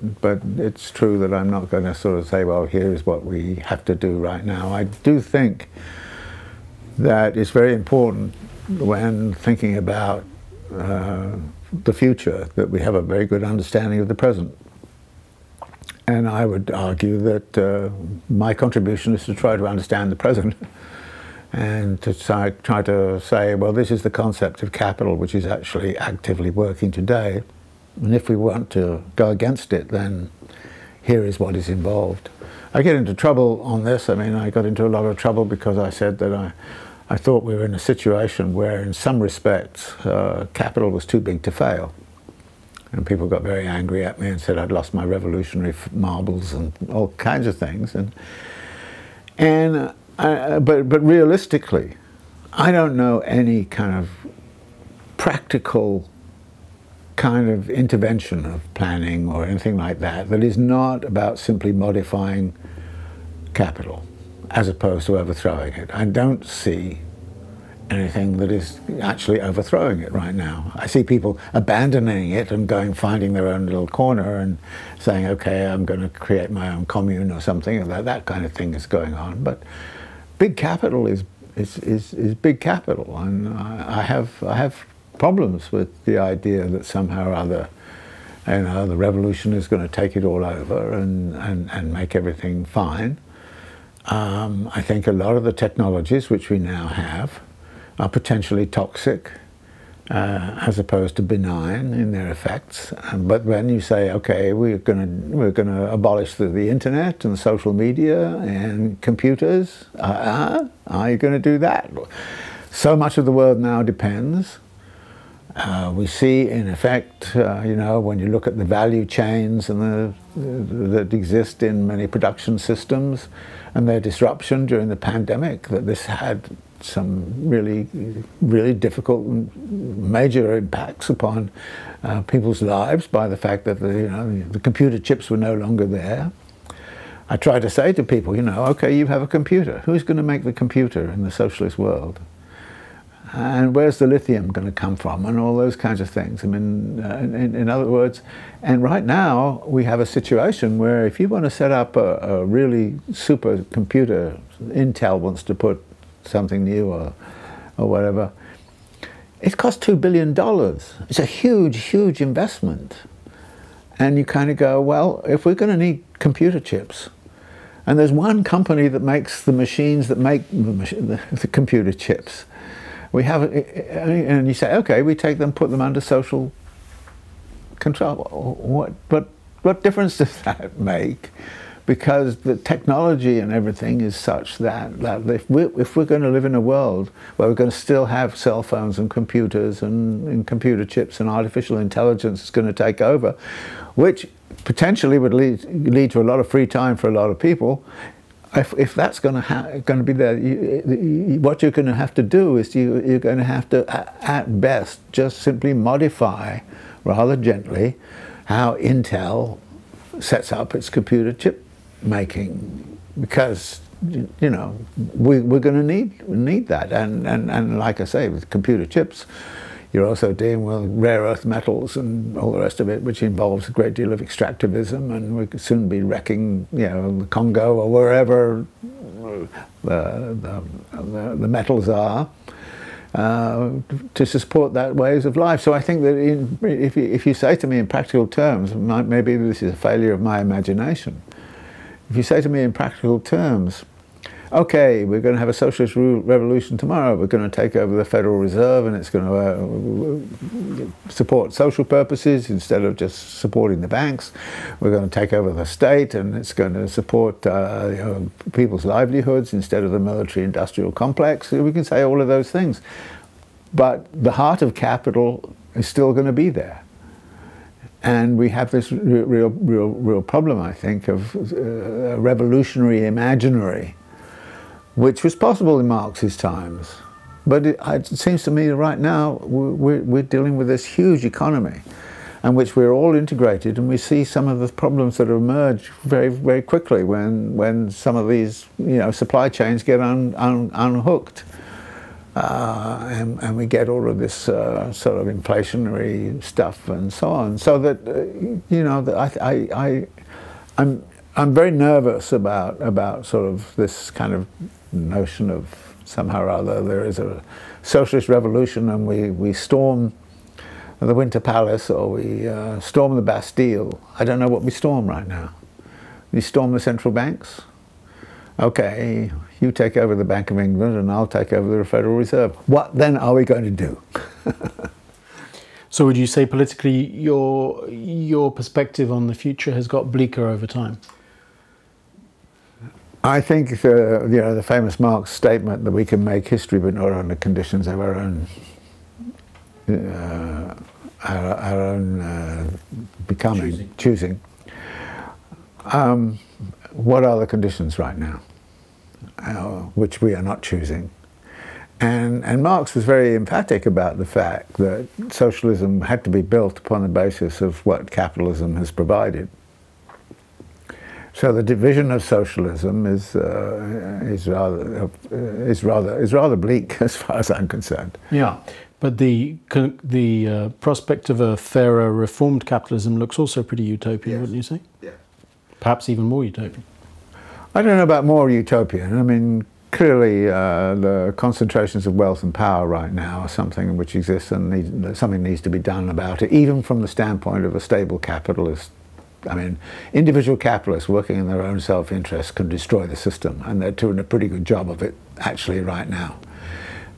it's true that I'm not going to sort of say, well, here is what we have to do right now. I do think that it's very important when thinking about the future that we have a very good understanding of the present. And I would argue that my contribution is to try to understand the present and to try to say, well, this is the concept of capital which is actually actively working today, and if we want to go against it, then here is what is involved. I get into trouble on this. I mean, I got into a lot of trouble because I said that I thought we were in a situation where in some respects capital was too big to fail. And people got very angry at me and said I'd lost my revolutionary marbles and all kinds of things. But realistically, I don't know any kind of practical kind of intervention of planning or anything like that that is not about simply modifying capital as opposed to overthrowing it. I don't see anything that is actually overthrowing it right now. I see people abandoning it and finding their own little corner and saying, okay, I'm going to create my own commune or something. That kind of thing is going on. But big capital is big capital, and I have problems with the idea that somehow or other, the revolution is going to take it all over and make everything fine. I think a lot of the technologies which we now have are potentially toxic, as opposed to benign in their effects. But when you say, okay, we're going to abolish the internet and social media and computers, are you going to do that? So much of the world now depends. We see, in effect, when you look at the value chains and that exist in many production systems and their disruption during the pandemic, that this had some really, really difficult and major impacts upon people's lives by the fact that the computer chips were no longer there. I try to say to people, okay, you have a computer. Who's going to make the computer in the socialist world? And where's the lithium going to come from, and all those kinds of things. I mean, in other words, and right now we have a situation where if you want to set up a really super computer, Intel wants to put something new or whatever, it costs $2 billion. It's a huge, huge investment. And you kind of go, well, if we're going to need computer chips, and there's one company that makes the machines that make the computer chips, we have, and you say, okay, we take them, put them under social control. What difference does that make? Because the technology and everything is such that if we're going to live in a world where we're going to still have cell phones and computers and computer chips and artificial intelligence is going to take over, which potentially would lead to a lot of free time for a lot of people. If that's going to be there, what you're going to have to do is you're going to have to, at best, just simply modify, rather gently, how Intel sets up its computer chip making, because we're going to need that, and like I say, with computer chips, you're also dealing with rare earth metals and all the rest of it, which involves a great deal of extractivism, and we could soon be wrecking, the Congo or wherever the metals are, to support that ways of life. So I think that if you say to me in practical terms, maybe this is a failure of my imagination, if you say to me in practical terms, okay, we're going to have a socialist revolution tomorrow, we're going to take over the Federal Reserve and it's going to support social purposes instead of just supporting the banks, we're going to take over the state and it's going to support people's livelihoods instead of the military-industrial complex, we can say all of those things. But the heart of capital is still going to be there. And we have this real problem, I think, of a revolutionary imaginary, which was possible in Marx's times. But it seems to me that right now we're dealing with this huge economy in which we're all integrated, and we see some of the problems that emerge very, very quickly when some of these supply chains get unhooked. And we get all of this sort of inflationary stuff and so on. So that I'm very nervous about sort of this kind of notion of somehow or other there is a socialist revolution and we storm the Winter Palace or we storm the Bastille. I don't know what we storm right now. We storm the central banks. Okay, you take over the Bank of England and I'll take over the Federal Reserve. What then are we going to do? So would you say politically your perspective on the future has got bleaker over time? I think the famous Marx statement that we can make history but not on the conditions of our own becoming, choosing. What are the conditions right now, which we are not choosing? And Marx was very emphatic about the fact that socialism had to be built upon the basis of what capitalism has provided. So the division of socialism is rather bleak as far as I'm concerned. Yeah, but the prospect of a fairer, reformed capitalism looks also pretty utopian, yes. Wouldn't you say? Yeah. Perhaps even more utopian. I don't know about more utopian. I mean, clearly the concentrations of wealth and power right now are something which exists and something needs to be done about it, even from the standpoint of a stable capitalist. I mean, individual capitalists working in their own self-interest can destroy the system, and they're doing a pretty good job of it actually right now.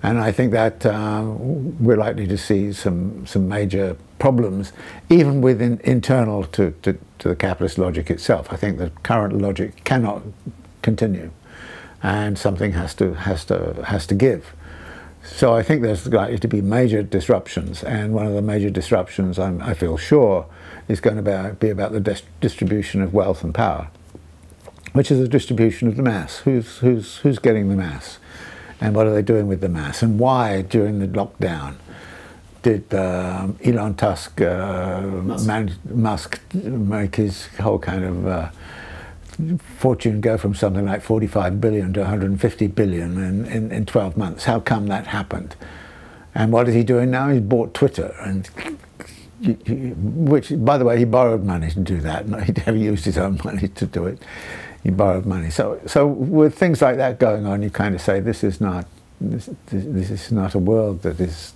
And I think that we're likely to see some major problems, even within internal to the capitalist logic itself. I think the current logic cannot continue, and something has to give. So I think there's likely to be major disruptions, and one of the major disruptions, I feel sure, is going to be about the distribution of wealth and power, which is the distribution of the mass. Who's getting the mass, and what are they doing with the mass, and why during the lockdown did Elon Musk make his whole kind of fortune go from something like 45 billion to 150 billion in 12 months? How come that happened? And what is he doing now? He's bought Twitter, and which, by the way, he borrowed money to do that. He never used his own money to do it. He borrowed money. So with things like that going on, you kind of say this is not a world that is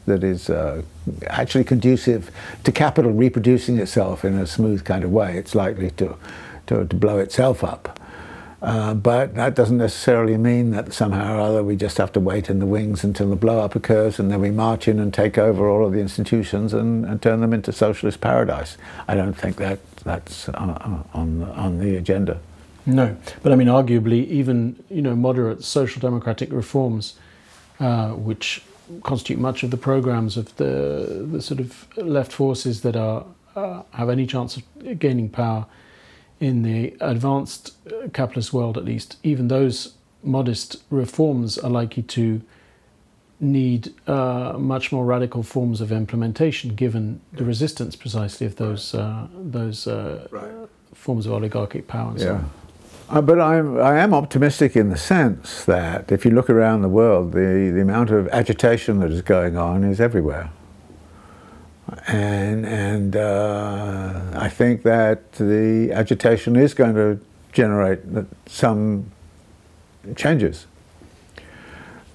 actually conducive to capital reproducing itself in a smooth kind of way. It's likely to blow itself up. But that doesn't necessarily mean that somehow or other we just have to wait in the wings until the blow-up occurs and then we march in and take over all of the institutions and turn them into socialist paradise. I don't think that's on the agenda. No, but I mean, arguably, even moderate social democratic reforms, which constitute much of the programs of the sort of left forces that have any chance of gaining power in the advanced capitalist world, at least, even those modest reforms are likely to need much more radical forms of implementation, given the resistance precisely of those forms of oligarchic power and so on. But I am optimistic in the sense that if you look around the world, the amount of agitation that is going on is everywhere. And I think that the agitation is going to generate some changes.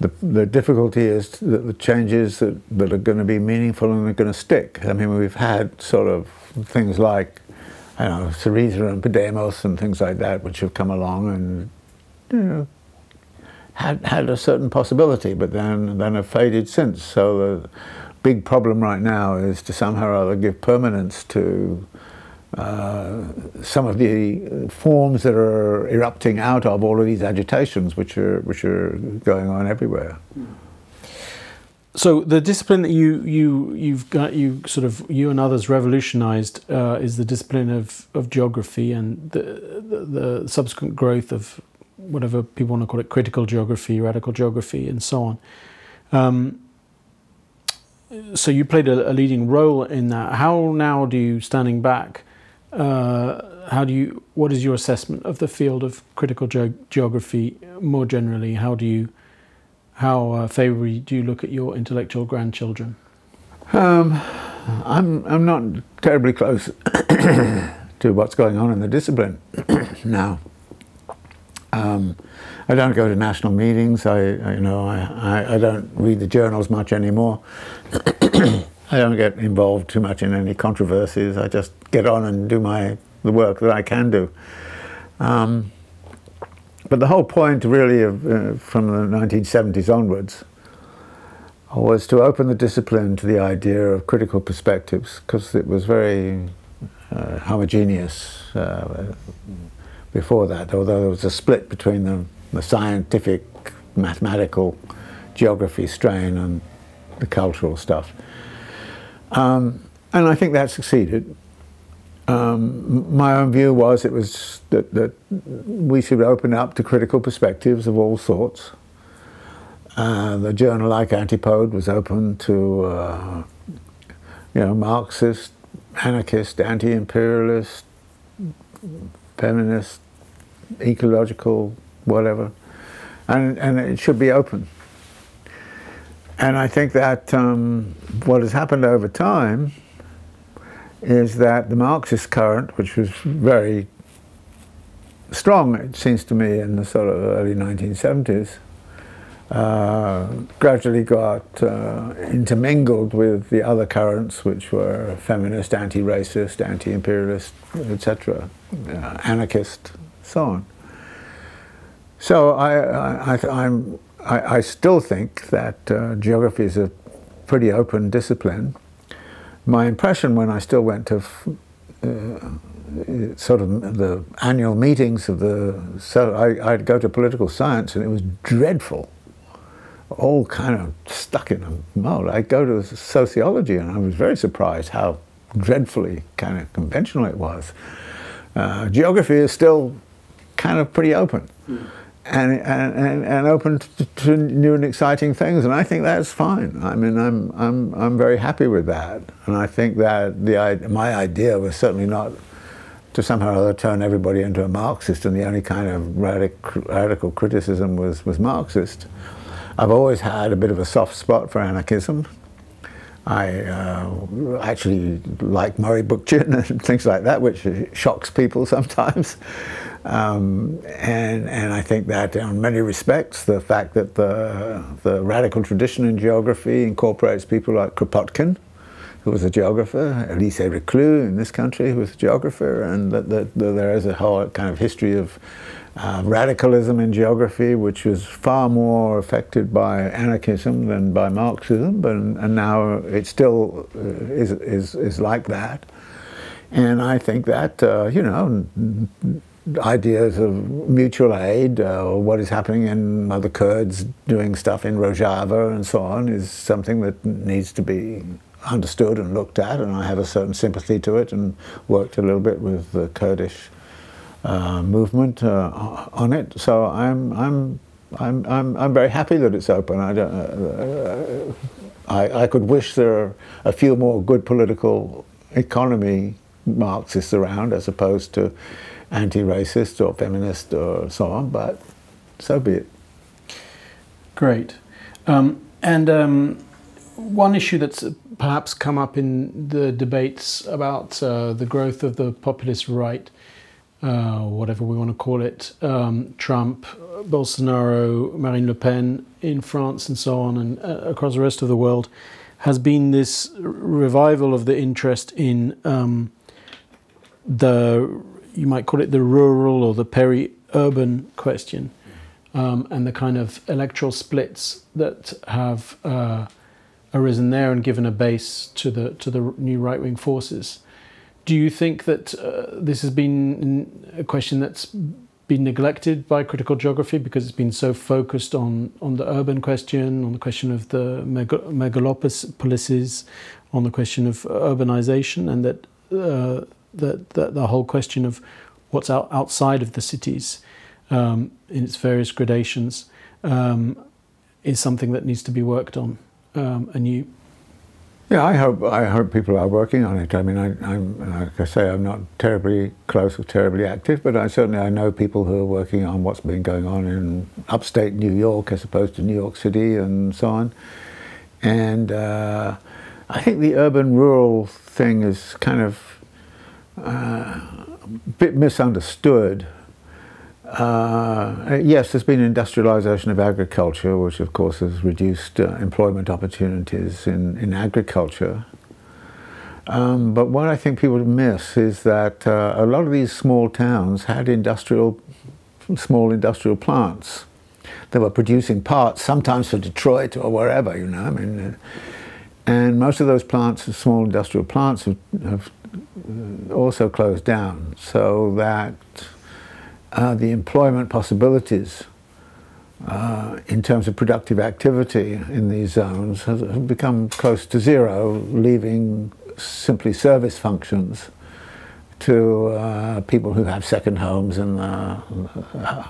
The difficulty is that the changes that are going to be meaningful and are going to stick. I mean, we've had sort of things like, I don't know, Syriza and Podemos and things like that, which have come along and had a certain possibility, but then have faded since. So the big problem right now is to somehow or other give permanence to some of the forms that are erupting out of all of these agitations, which are going on everywhere. So the discipline that you and others revolutionized is the discipline of geography, and the subsequent growth of whatever people want to call it, critical geography, radical geography, and so on. So you played a leading role in that. How now do you, standing back, what is your assessment of the field of critical geography more generally? How favourably do you look at your intellectual grandchildren? I'm not terribly close to what's going on in the discipline now. I don't go to national meetings. I don't read the journals much anymore. I don't get involved too much in any controversies. I just get on and do the work that I can do. But the whole point really from the 1970s onwards was to open the discipline to the idea of critical perspectives, because it was very homogeneous before that, although there was a split between the scientific, mathematical geography strain and the cultural stuff. And I think that succeeded. My own view was that we should open up to critical perspectives of all sorts. The journal like Antipode was open to Marxist, anarchist, anti-imperialist, feminist, ecological, whatever, and it should be open. And I think that what has happened over time is that the Marxist current, which was very strong, it seems to me, in the sort of early 1970s, gradually got intermingled with the other currents, which were feminist, anti-racist, anti-imperialist, etc., anarchist, so on. So I still think that geography is a pretty open discipline. My impression when I still went to sort of the annual meetings of I'd go to political science and it was dreadful, all kind of stuck in a mold. I'd go to sociology and I was very surprised how dreadfully kind of conventional it was. Geography is still kind of pretty open. And open to new and exciting things, and I think that's fine. I mean, I'm very happy with that, and I think that my idea was certainly not to somehow or other turn everybody into a Marxist, and the only kind of radical criticism was Marxist. I've always had a bit of a soft spot for anarchism. I actually like Murray Bookchin and things like that, which shocks people sometimes. And I think that in many respects, the fact that the radical tradition in geography incorporates people like Kropotkin, who was a geographer, Elise Reclus in this country, who was a geographer, and that there is a whole kind of history of radicalism in geography, which was far more affected by anarchism than by Marxism, and now it still is like that. And I think that, you know, ideas of mutual aid, or what is happening in other Kurds doing stuff in Rojava and so on, is something that needs to be understood and looked at, and I have a certain sympathy to it and worked a little bit with the Kurdish movement on it. So I'm very happy that it's open. I could wish there are a few more good political economy Marxists around, as opposed to anti-racist or feminist or so on, but so be it. Great. One issue that's perhaps come up in the debates about the growth of the populist right, whatever we want to call it, Trump, Bolsonaro, Marine Le Pen in France and so on, and across the rest of the world, has been this revival of the interest in you might call it the rural or the peri-urban question, and the kind of electoral splits that have arisen there and given a base to the new right-wing forces. Do you think that this has been a question that's been neglected by critical geography because it's been so focused on the urban question, on the question of the megalopolises, on the question of urbanization, and that the whole question of what's outside of the cities in its various gradations is something that needs to be worked on anew? Yeah, I hope people are working on it. I mean, like I say, I'm not terribly close or terribly active, but I know people who are working on what's been going on in upstate New York as opposed to New York City and so on. And I think the urban-rural thing is kind of a bit misunderstood. Yes, there's been industrialization of agriculture, which of course has reduced employment opportunities in agriculture. But what I think people miss is that a lot of these small towns had small industrial plants. They were producing parts, sometimes for Detroit or wherever, you know. I mean, and most of those plants, small industrial plants, have also closed down, so that the employment possibilities in terms of productive activity in these zones have become close to zero, leaving simply service functions to people who have second homes in the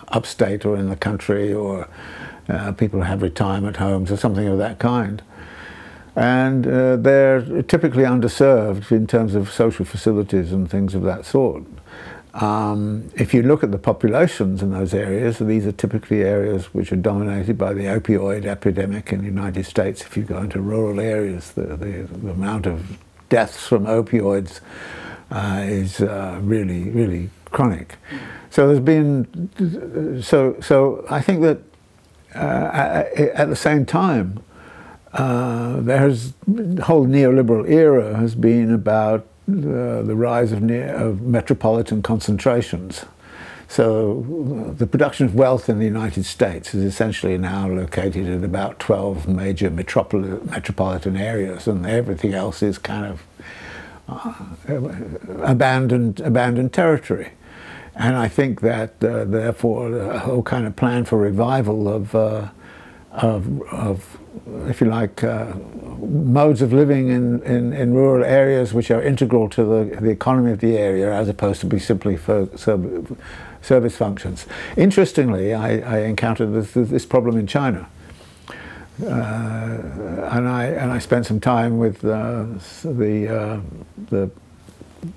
upstate or in the country, or people who have retirement homes or something of that kind. And they're typically underserved in terms of social facilities and things of that sort. If you look at the populations in those areas, these are typically areas which are dominated by the opioid epidemic in the United States. If you go into rural areas, the amount of deaths from opioids is really, really chronic. So there's been, so I think that at the same time, the whole neoliberal era has been about the rise of metropolitan concentrations. So the production of wealth in the United States is essentially now located in about 12 major metropolitan areas, and everything else is kind of abandoned territory. And I think that therefore a whole kind of plan for revival of if you like, modes of living in rural areas which are integral to the economy of the area, as opposed to be simply for service functions. Interestingly, I encountered this problem in China, and I spent some time with the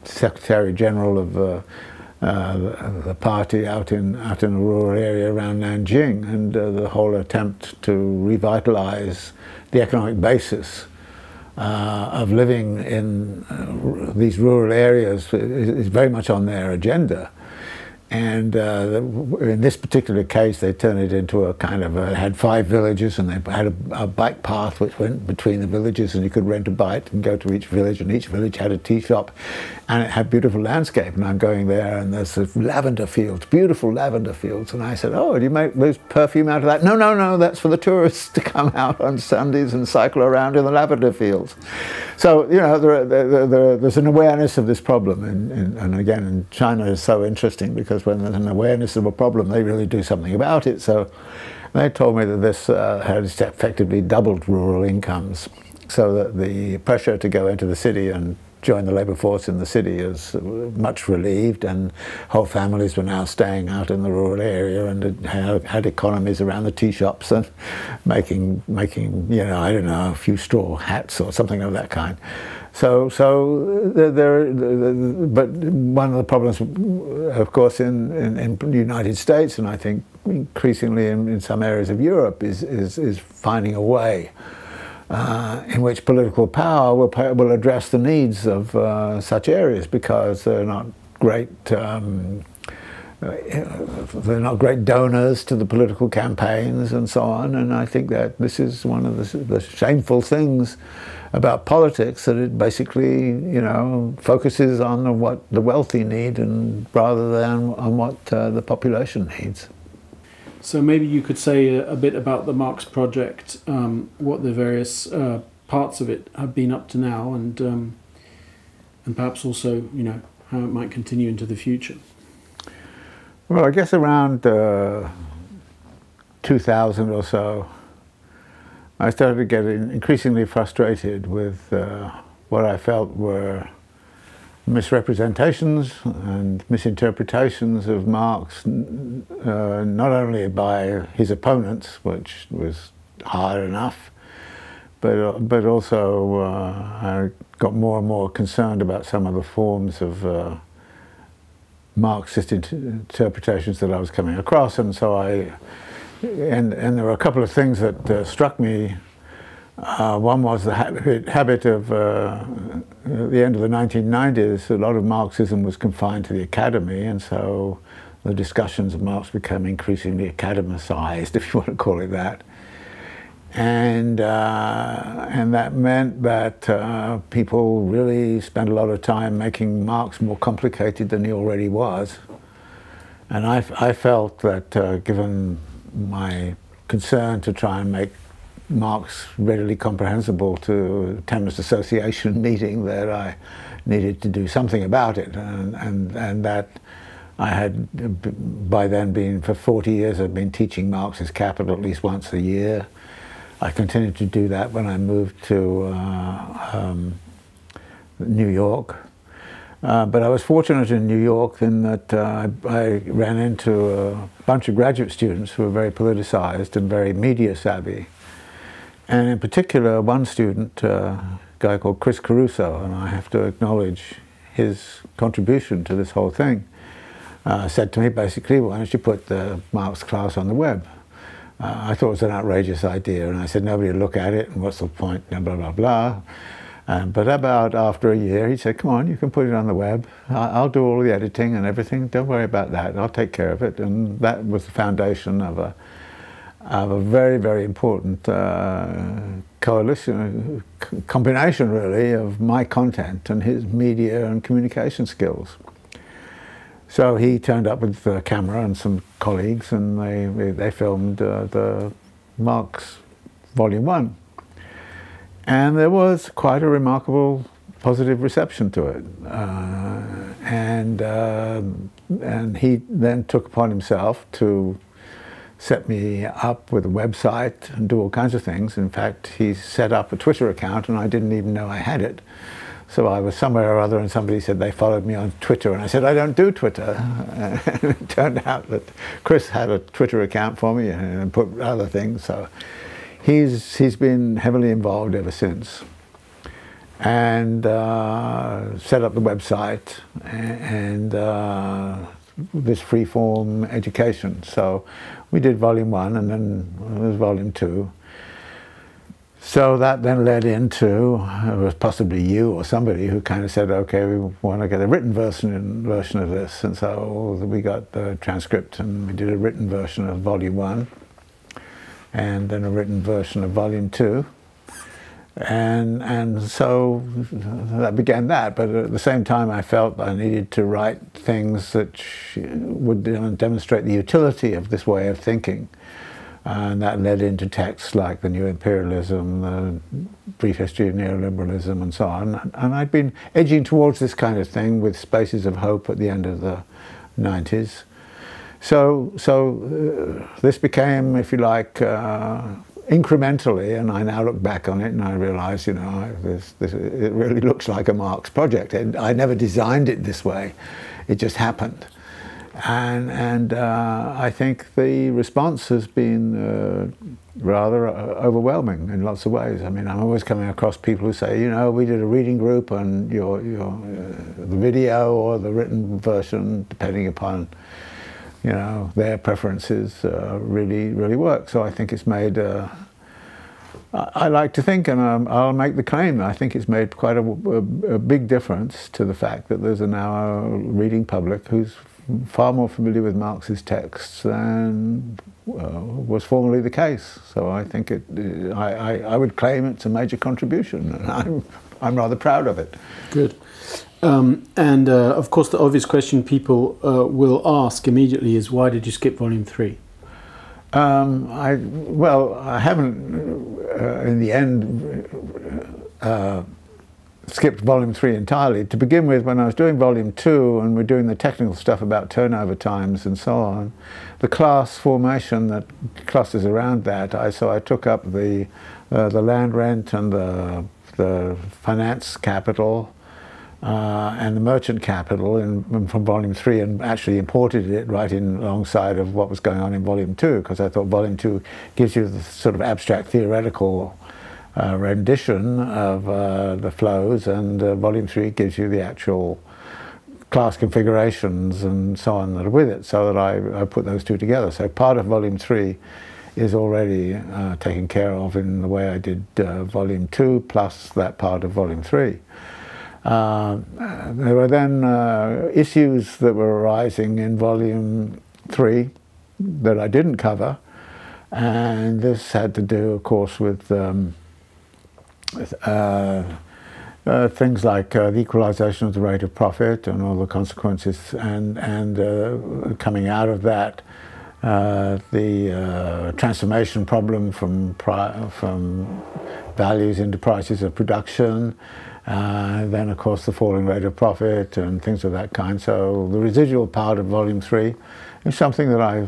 Secretary General of the party out in a rural area around Nanjing, and the whole attempt to revitalize the economic basis of living in these rural areas is very much on their agenda. And in this particular case, they turned it into a kind of had 5 villages, and they had a bike path which went between the villages, and you could rent a bike and go to each village, and each village had a tea shop, and it had beautiful landscape. And I'm going there, and there's lavender fields, beautiful lavender fields, and I said, "Oh, do you make those perfume out of that?" "No, no, no, that's for the tourists to come out on Sundays and cycle around in the lavender fields." So, you know, there's an awareness of this problem, and again, in China is so interesting, because when there's an awareness of a problem, they really do something about it. So they told me that this had effectively doubled rural incomes, so that the pressure to go into the city and join the labour force in the city is much relieved, and whole families were now staying out in the rural area and had economies around the tea shops and making you know, I don't know, a few straw hats or something of that kind. But one of the problems, of course, in the United States, and I think increasingly in some areas of Europe, is finding a way in which political power will address the needs of such areas, because they're not great donors to the political campaigns and so on. And I think that this is one of the shameful things about politics, that it basically, you know, focuses on what the wealthy need, and rather than on what the population needs. So maybe you could say a bit about the Marx project, what the various parts of it have been up to now, and perhaps also, you know, how it might continue into the future. Well, I guess around 2000 or so, I started getting increasingly frustrated with what I felt were misrepresentations and misinterpretations of Marx, not only by his opponents, which was hard enough, but also I got more and more concerned about some of the forms of Marxist interpretations that I was coming across, and so and there were a couple of things that struck me. One was the habit of, at the end of the 1990s, a lot of Marxism was confined to the academy, and so the discussions of Marx became increasingly academicized, if you want to call it that. And that meant that people really spent a lot of time making Marx more complicated than he already was. And I felt that given my concern to try and make Marx readily comprehensible to a Temperance Association meeting, that I needed to do something about it, and that I had by then been, for 40 years, I'd been teaching Marx's Capital at least once a year. I continued to do that when I moved to New York. But I was fortunate in New York in that I ran into a bunch of graduate students who were very politicized and very media savvy. And in particular, one student, a guy called Chris Caruso, and I have to acknowledge his contribution to this whole thing, said to me basically, "Why don't you put the Marx class on the web?" I thought it was an outrageous idea, and I said, "Nobody will look at it, and what's the point, blah, blah, blah." But about after a year, he said, "Come on, you can put it on the web. I'll do all the editing and everything. Don't worry about that. I'll take care of it." And that was the foundation of a very, very important combination, really, of my content and his media and communication skills. So he turned up with the camera and some colleagues, and they filmed the Marx Volume 1. And there was quite a remarkable positive reception to it. And he then took upon himself to set me up with a website and do all kinds of things. In fact, he set up a Twitter account and I didn't even know I had it. So I was somewhere or other and somebody said they followed me on Twitter, and I said, I don't do Twitter. And it turned out that Chris had a Twitter account for me and put other things. So he's been heavily involved ever since. And set up the website and this free-form education. So we did Volume 1 and then there was Volume 2. So that then led into, it was possibly you or somebody who kind of said, okay, we want to get a written version of this. And so we got the transcript and we did a written version of Volume 1 and then a written version of Volume 2. And so that began that, but at the same time I felt I needed to write things that would demonstrate the utility of this way of thinking. And that led into texts like The New Imperialism, The Brief History of Neoliberalism, and so on. And I'd been edging towards this kind of thing with Spaces of Hope at the end of the 90s. So this became, if you like, incrementally, and I now look back on it and I realise, you know, it really looks like a Marx project. And I never designed it this way, it just happened. And I think the response has been rather overwhelming in lots of ways. I mean, I'm always coming across people who say, you know, we did a reading group and the video or the written version, depending upon, you know, their preferences, really work. So I think it's made, I like to think, and I'll make the claim, I think it's made quite a big difference to the fact that there's now a reading public who's far more familiar with Marx's texts than was formerly the case. So I think I would claim it's a major contribution, and I'm rather proud of it. Good. Of course, the obvious question people will ask immediately is, why did you skip Volume 3? Well, I haven't, in the end, skipped Volume 3 entirely. To begin with, when I was doing Volume 2 and we're doing the technical stuff about turnover times and so on, the class formation that clusters around that, so I took up the land rent and the finance capital and the merchant capital from Volume 3, and actually imported it right in alongside of what was going on in Volume 2, because I thought Volume 2 gives you the sort of abstract theoretical rendition of the flows, and Volume 3 gives you the actual class configurations and so on that are with it, so that I put those two together. So part of Volume 3 is already taken care of in the way I did Volume 2 plus that part of Volume 3. There were then issues that were arising in Volume 3 that I didn't cover, and this had to do, of course, with things like the equalization of the rate of profit and all the consequences, and coming out of that, the transformation problem from values into prices of production, then of course the falling rate of profit and things of that kind. So the residual part of Volume 3 is something that I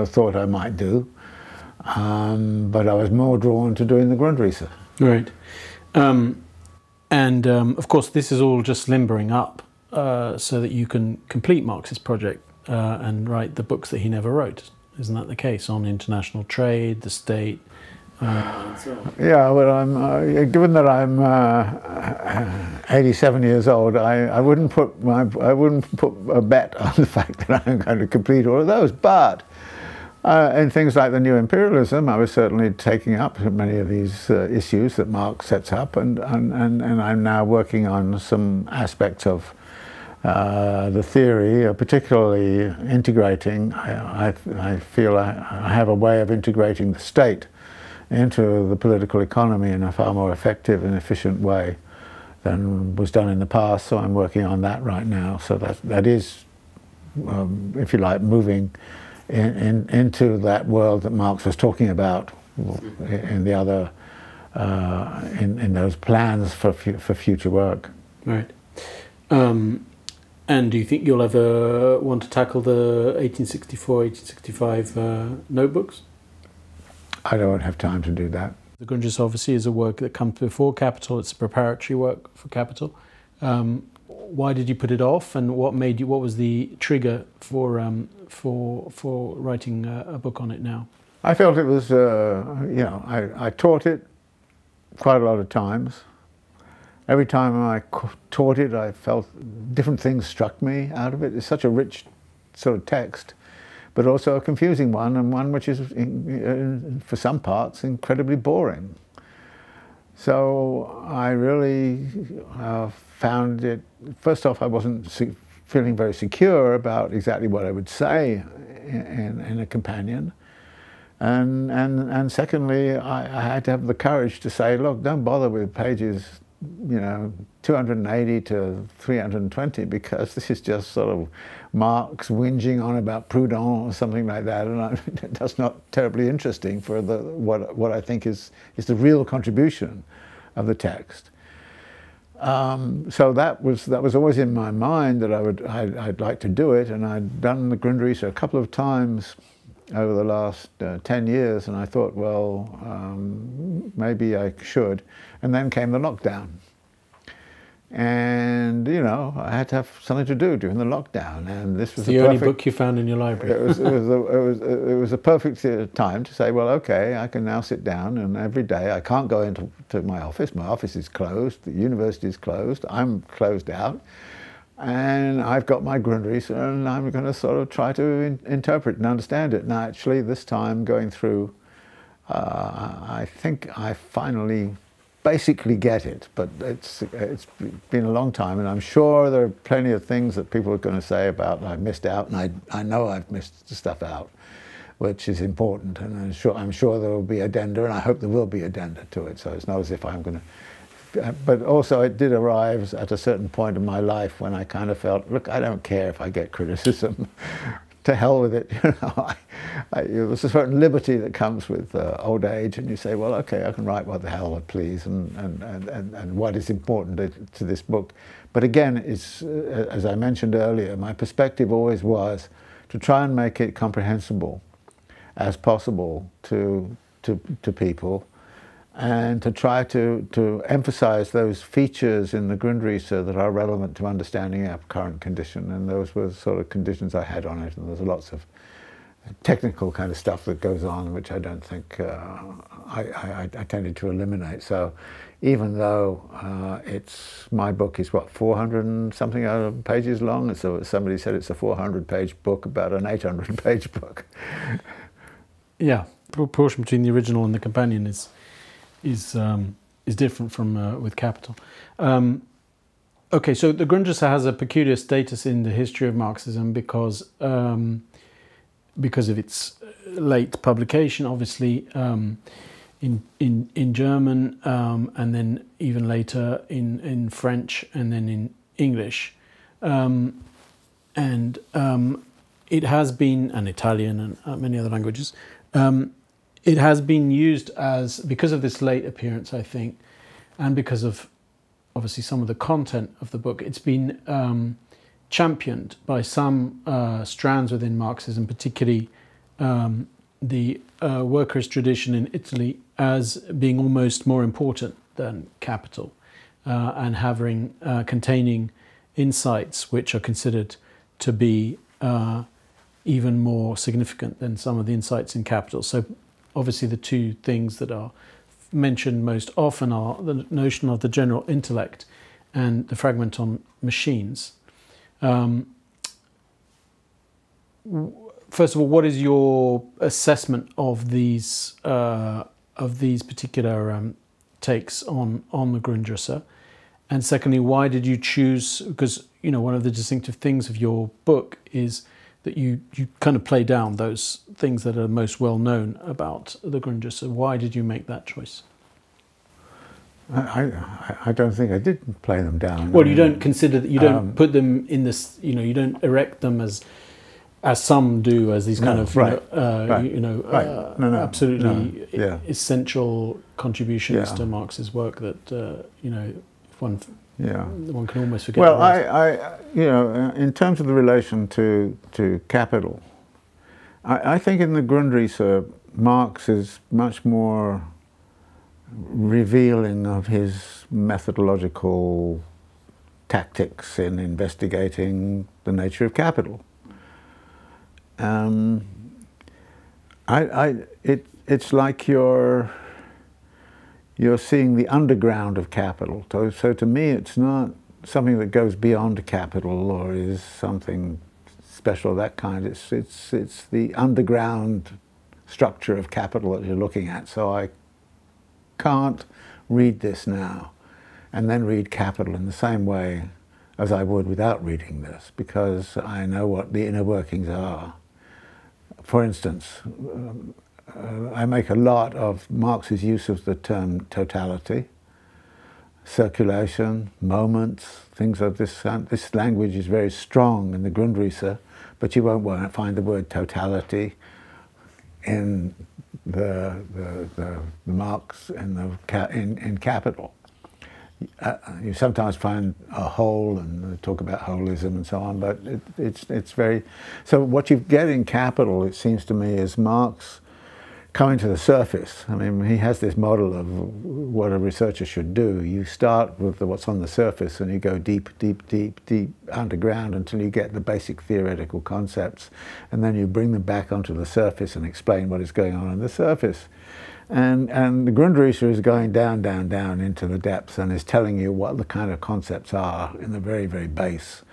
thought I might do, but I was more drawn to doing the Grundrisse. Right. Of course this is all just limbering up so that you can complete Marx's project and write the books that he never wrote. Isn't that the case, on international trade, the state? Yeah, well, given that I'm 87 years old, I wouldn't put a bet on the fact that I'm going to complete all of those. But in things like The New Imperialism, I was certainly taking up many of these issues that Marx sets up, and I'm now working on some aspects of the theory, particularly integrating. I feel I have a way of integrating the state into the political economy in a far more effective and efficient way than was done in the past, so I'm working on that right now. So that is if you like, moving into that world that Marx was talking about in the other, in those plans for future work. Right. And do you think you'll ever want to tackle the 1864, 1865 notebooks? I don't have time to do that. The Grundrisse obviously is a work that comes before Capital. It's a preparatory work for Capital. Why did you put it off, and what was the trigger for writing a book on it now? I felt it was, I taught it quite a lot of times. Every time I taught it, I felt different things struck me out of it. It's such a rich sort of text, but also a confusing one, and one which is, for some parts, incredibly boring. So I really found it, first off, I wasn't feeling very secure about exactly what I would say in a companion. And secondly, I had to have the courage to say, look, don't bother with pages 280 to 320, because this is just sort of Marx whinging on about Proudhon or something like that, and that's not terribly interesting for what I think is the real contribution of the text. So that was always in my mind, that I'd like to do it, and I'd done the Grundrisse a couple of times over the last 10 years, and I thought, well, maybe I should. And then came the lockdown. And, I had to have something to do during the lockdown. And this was the only book you found in your library. It was a perfect time to say, well, okay, I can now sit down, and every day I can't go into my office. My office is closed, the university is closed, I'm closed out. And I've got my Grundrisse, and I'm going to sort of try to interpret and understand it. Now, actually, this time going through, I think I finally basically get it, but it's been a long time, and I'm sure there are plenty of things that people are going to say about I missed out, and I know I've missed stuff out, which is important, and I'm sure there will be addenda, and I hope there will be addenda to it. So it's not as if I'm going to. But also it did arrive at a certain point in my life when I kind of felt, look, I don't care if I get criticism. To hell with it. There's a certain liberty that comes with old age, and you say, well, okay, I can write what the hell I please, and what is important to this book. But again, it's, as I mentioned earlier, my perspective always was to try and make it comprehensible as possible to people, and to try to emphasize those features in the Grundrisse that are relevant to understanding our current condition. And those were sort of conditions I had on it, and there's lots of technical kind of stuff that goes on, which I don't think I tended to eliminate. So even though my book is, what, 400 and something pages long, and so somebody said it's a 400-page book about an 800-page book. Yeah, the proportion between the original and the companion is different from with Capital. Okay, so the Grundrisse has a peculiar status in the history of Marxism because of its late publication, obviously in German, and then even later in French, and then in English, and it has been, and Italian and many other languages. It has been used as, because of this late appearance, I think, and because of obviously some of the content of the book, it's been championed by some strands within Marxism, particularly the workers' tradition in Italy, as being almost more important than Capital, and containing insights which are considered to be even more significant than some of the insights in Capital. So obviously the two things that are mentioned most often are the notion of the general intellect and the fragment on machines. First of all, what is your assessment of these particular takes on the Grundrisse? And secondly, why did you choose? Because one of the distinctive things of your book is that you kind of play down those things that are most well known about the Grundrisse. Why did you make that choice? I don't think I did play them down. Well, you don't consider that, you don't put them in this, you don't erect them as as some do, as these kind of absolutely essential contributions to Marx's work that if one can almost forget. Well, in terms of the relation to capital, I think in the Grundrisse, Marx is much more revealing of his methodological tactics in investigating the nature of capital. It's like you're seeing the underground of capital. So to me, it's not something that goes beyond capital or is something special of that kind. It's the underground structure of capital that you're looking at. So I can't read this now and then read capital in the same way as I would without reading this, because I know what the inner workings are. For instance, I make a lot of Marx's use of the term totality, circulation, moments, things of this kind. This language is very strong in the Grundrisse, but you won't find the word totality in the Marx and in Capital. You sometimes find a whole and talk about holism and so on, but it's very... So what you get in Capital, it seems to me, is Marx coming to the surface. I mean, he has this model of what a researcher should do. You start with what's on the surface and you go deep, deep, deep, deep underground until you get the basic theoretical concepts, and then you bring them back onto the surface and explain what is going on the surface. And the Grundrisse is going down, down, down into the depths and is telling you what the kind of concepts are in the very, very base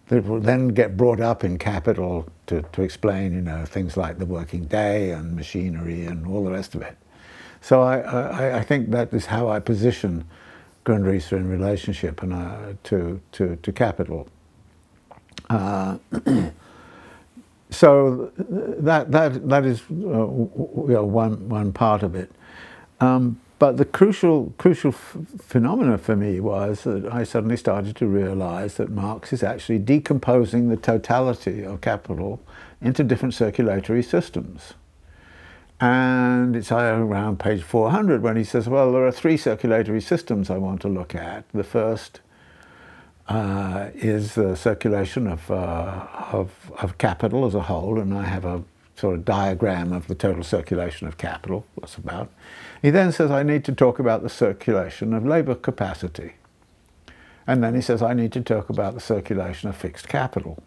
that will then get brought up in Capital to explain, things like the working day and machinery and all the rest of it. So I think that is how I position Grundrisse in relationship to Capital. So that is one part of it. But the crucial phenomena for me was that I suddenly started to realize that Marx is actually decomposing the totality of capital into different circulatory systems. And it's around page 400 when he says, well, there are three circulatory systems I want to look at. The first is the circulation of capital as a whole, and I have a sort of diagram of the total circulation of capital, what's about. He then says, I need to talk about the circulation of labour capacity. And then he says, I need to talk about the circulation of fixed capital.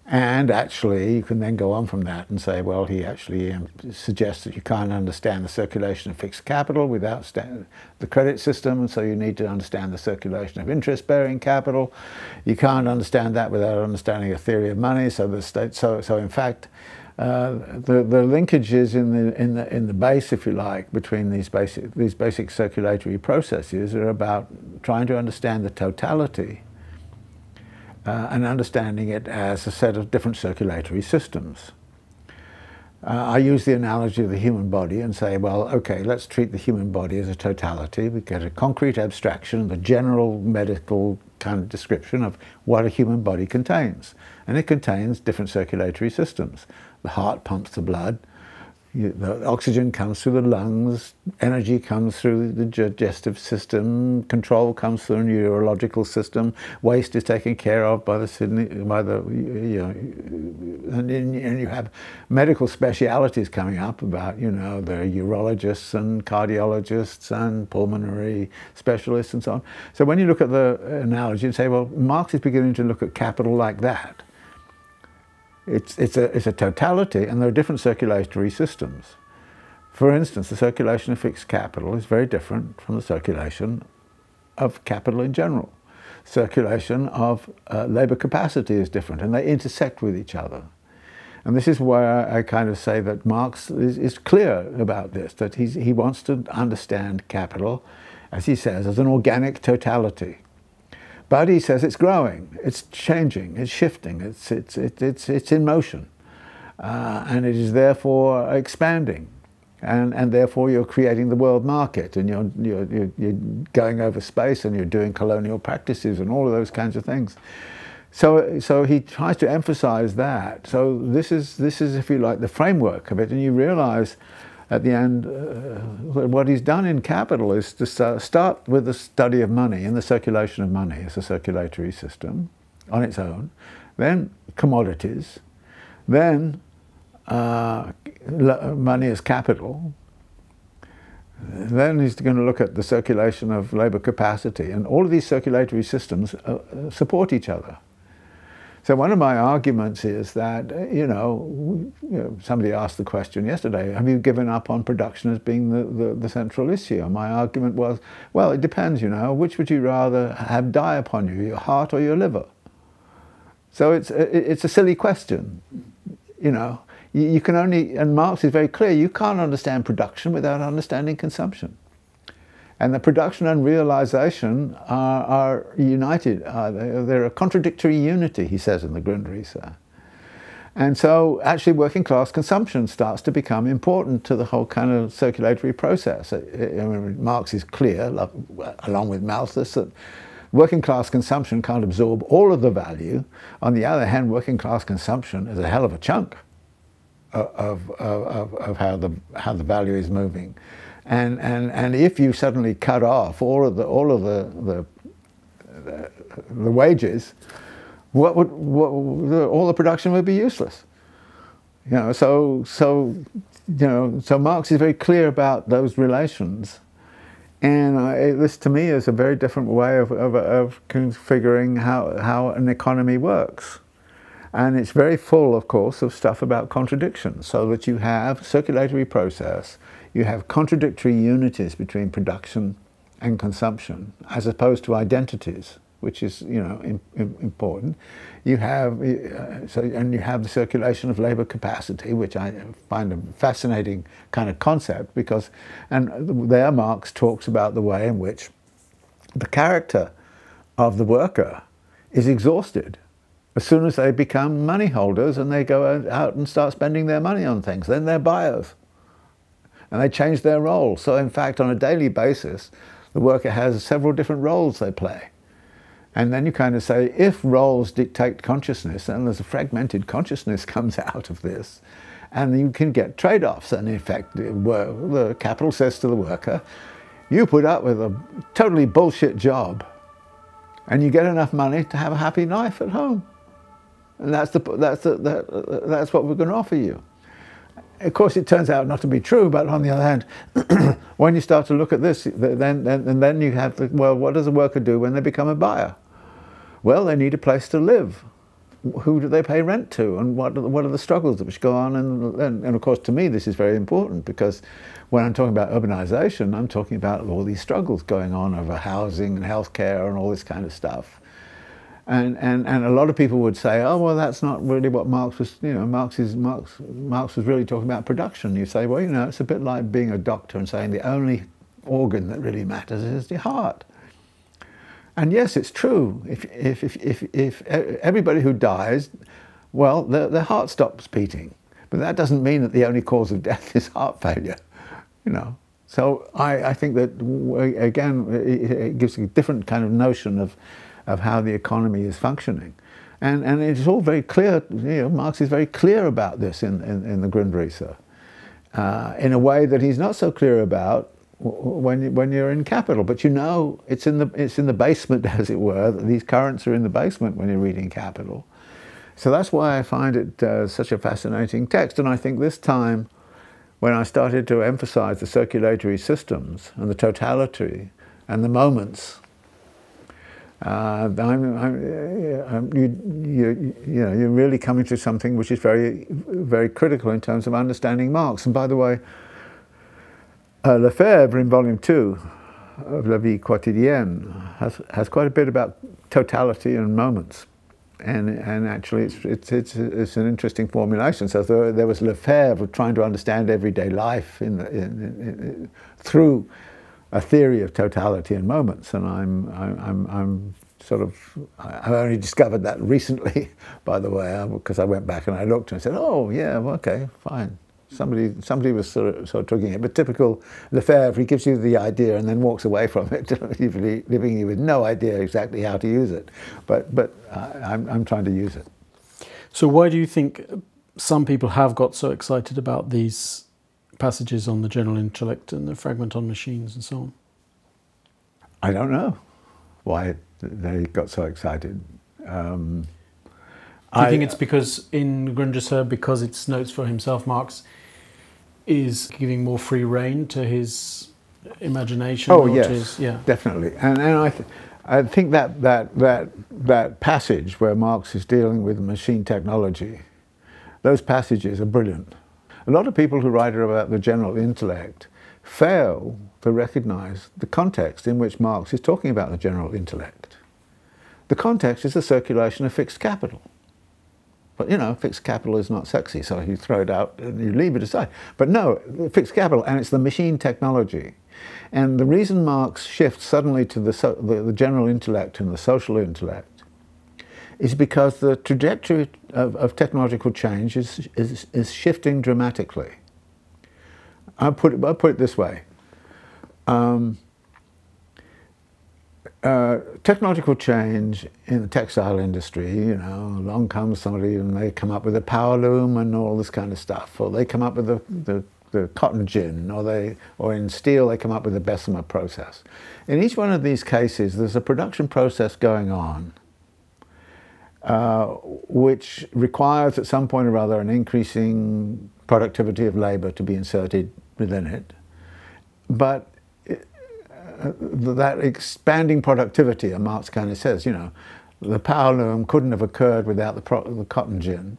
And actually, you can then go on from that and say, well, he actually suggests that you can't understand the circulation of fixed capital without the credit system, and so you need to understand the circulation of interest-bearing capital. You can't understand that without understanding a theory of money. So the state, so in fact, the linkages in the base, if you like, between these basic circulatory processes are about trying to understand the totality and understanding it as a set of different circulatory systems. I use the analogy of the human body and say, well, okay, let's treat the human body as a totality. We get a concrete abstraction, the general medical kind of description of what a human body contains. And it contains different circulatory systems. The heart pumps the blood, the oxygen comes through the lungs, energy comes through the digestive system, control comes through the neurological system, waste is taken care of by and you have medical specialities coming up about, the urologists and cardiologists and pulmonary specialists and so on. So when you look at the analogy and say, well, Marx is beginning to look at capital like that. It's a totality, and there are different circulatory systems. For instance, the circulation of fixed capital is very different from the circulation of capital in general. Circulation of labour capacity is different, and they intersect with each other. And this is where I kind of say that Marx is clear about this, that he wants to understand capital, as he says, as an organic totality. But he says it's growing, it's changing, it's shifting, it's in motion, and it is therefore expanding, and therefore you're creating the world market, and you're going over space, and you're doing colonial practices and all of those kinds of things. So he tries to emphasize that. So this is, if you like, the framework of it, and you realize at the end what he's done in Capital is to start with the study of money and the circulation of money as a circulatory system on its own, then commodities, then money as capital. Then he's going to look at the circulation of labour capacity, and all of these circulatory systems support each other. So one of my arguments is that, somebody asked the question yesterday, have you given up on production as being the central issue? And my argument was, well, it depends, which would you rather have die upon you, your heart or your liver? So it's a silly question, You can only, and Marx is very clear, you can't understand production without understanding consumption. And the production and realization are united. They're a contradictory unity, he says in the Grundrisse. And so actually working class consumption starts to become important to the whole kind of circulatory process. Marx is clear, along with Malthus, that working class consumption can't absorb all of the value. On the other hand, working class consumption is a hell of a chunk of how the value is moving. And if you suddenly cut off all of the wages, all the production would be useless. So Marx is very clear about those relations, and this to me is a very different way of configuring how an economy works. And it's very full, of course, of stuff about contradictions, so that you have circulatory process, you have contradictory unities between production and consumption, as opposed to identities, which is, important. You have, and you have the circulation of labour capacity, which I find a fascinating kind of concept, because, and there Marx talks about the way in which the character of the worker is exhausted as soon as they become money holders and they go out and start spending their money on things. Then they're buyers. And they change their role. So in fact, on a daily basis, the worker has several different roles they play. And then you kind of say, if roles dictate consciousness, then there's a fragmented consciousness comes out of this. And you can get trade-offs. And in fact, the capital says to the worker, you put up with a totally bullshit job and you get enough money to have a happy life at home. And that's what we're going to offer you. Of course, it turns out not to be true, but on the other hand, when you start to look at this, then you have well, what does a worker do when they become a buyer? Well, they need a place to live. Who do they pay rent to? And what are the struggles which go on? And of course, to me, this is very important, because when I'm talking about urbanization, I'm talking about all these struggles going on over housing and healthcare and all this kind of stuff. And a lot of people would say, oh, well, that's not really what Marx was, Marx was really talking about production. You say, well, it's a bit like being a doctor and saying the only organ that really matters is the heart. And yes, it's true. If everybody who dies, well, their heart stops beating. But that doesn't mean that the only cause of death is heart failure, So I think that, again, it gives a different kind of notion of how the economy is functioning. And it's all very clear, Marx is very clear about this in the Grundrisse, in a way that he's not so clear about when you're in Capital. But it's in the basement, as it were. These currents are in the basement when you're reading Capital. So that's why I find it such a fascinating text. And I think this time, when I started to emphasize the circulatory systems and the totality and the moments, you're really coming to something which is very, very critical in terms of understanding Marx. And by the way, Lefebvre in Volume 2 of La Vie Quotidienne has quite a bit about totality and moments. And actually it's an interesting formulation. So there was Lefebvre trying to understand everyday life through a theory of totality and moments, and I've only discovered that recently, by the way, because I went back and I looked and I said, oh yeah, okay, fine, Somebody was sort of talking it, but typical Lefebvre, he gives you the idea and then walks away from it, leaving you with no idea exactly how to use it. But I'm trying to use it. So why do you think some people have got so excited about these passages on the general intellect and the fragment on machines and so on? I don't know why they got so excited. Do you think it's because in Grundrisse, because it's notes for himself, Marx is giving more free rein to his imagination? Oh, yes, yeah, definitely. And I think that passage where Marx is dealing with machine technology, those passages are brilliant. A lot of people who write about the general intellect fail to recognize the context in which Marx is talking about the general intellect. The context is the circulation of fixed capital. But, you know, fixed capital is not sexy, so you throw it out and you leave it aside. But no, fixed capital, and it's the machine technology. And the reason Marx shifts suddenly to the general intellect and the social intellect is because the trajectory of technological change is shifting dramatically. I'll put it this way. Technological change in the textile industry, you know, along comes somebody and they come up with a power loom and all this kind of stuff, or they come up with the cotton gin, or in steel they come up with the Bessemer process. In each one of these cases there's a production process going on which requires at some point or other an increasing productivity of labour to be inserted within it. But that expanding productivity, and Marx kind of says, you know, the power loom couldn't have occurred without the cotton gin.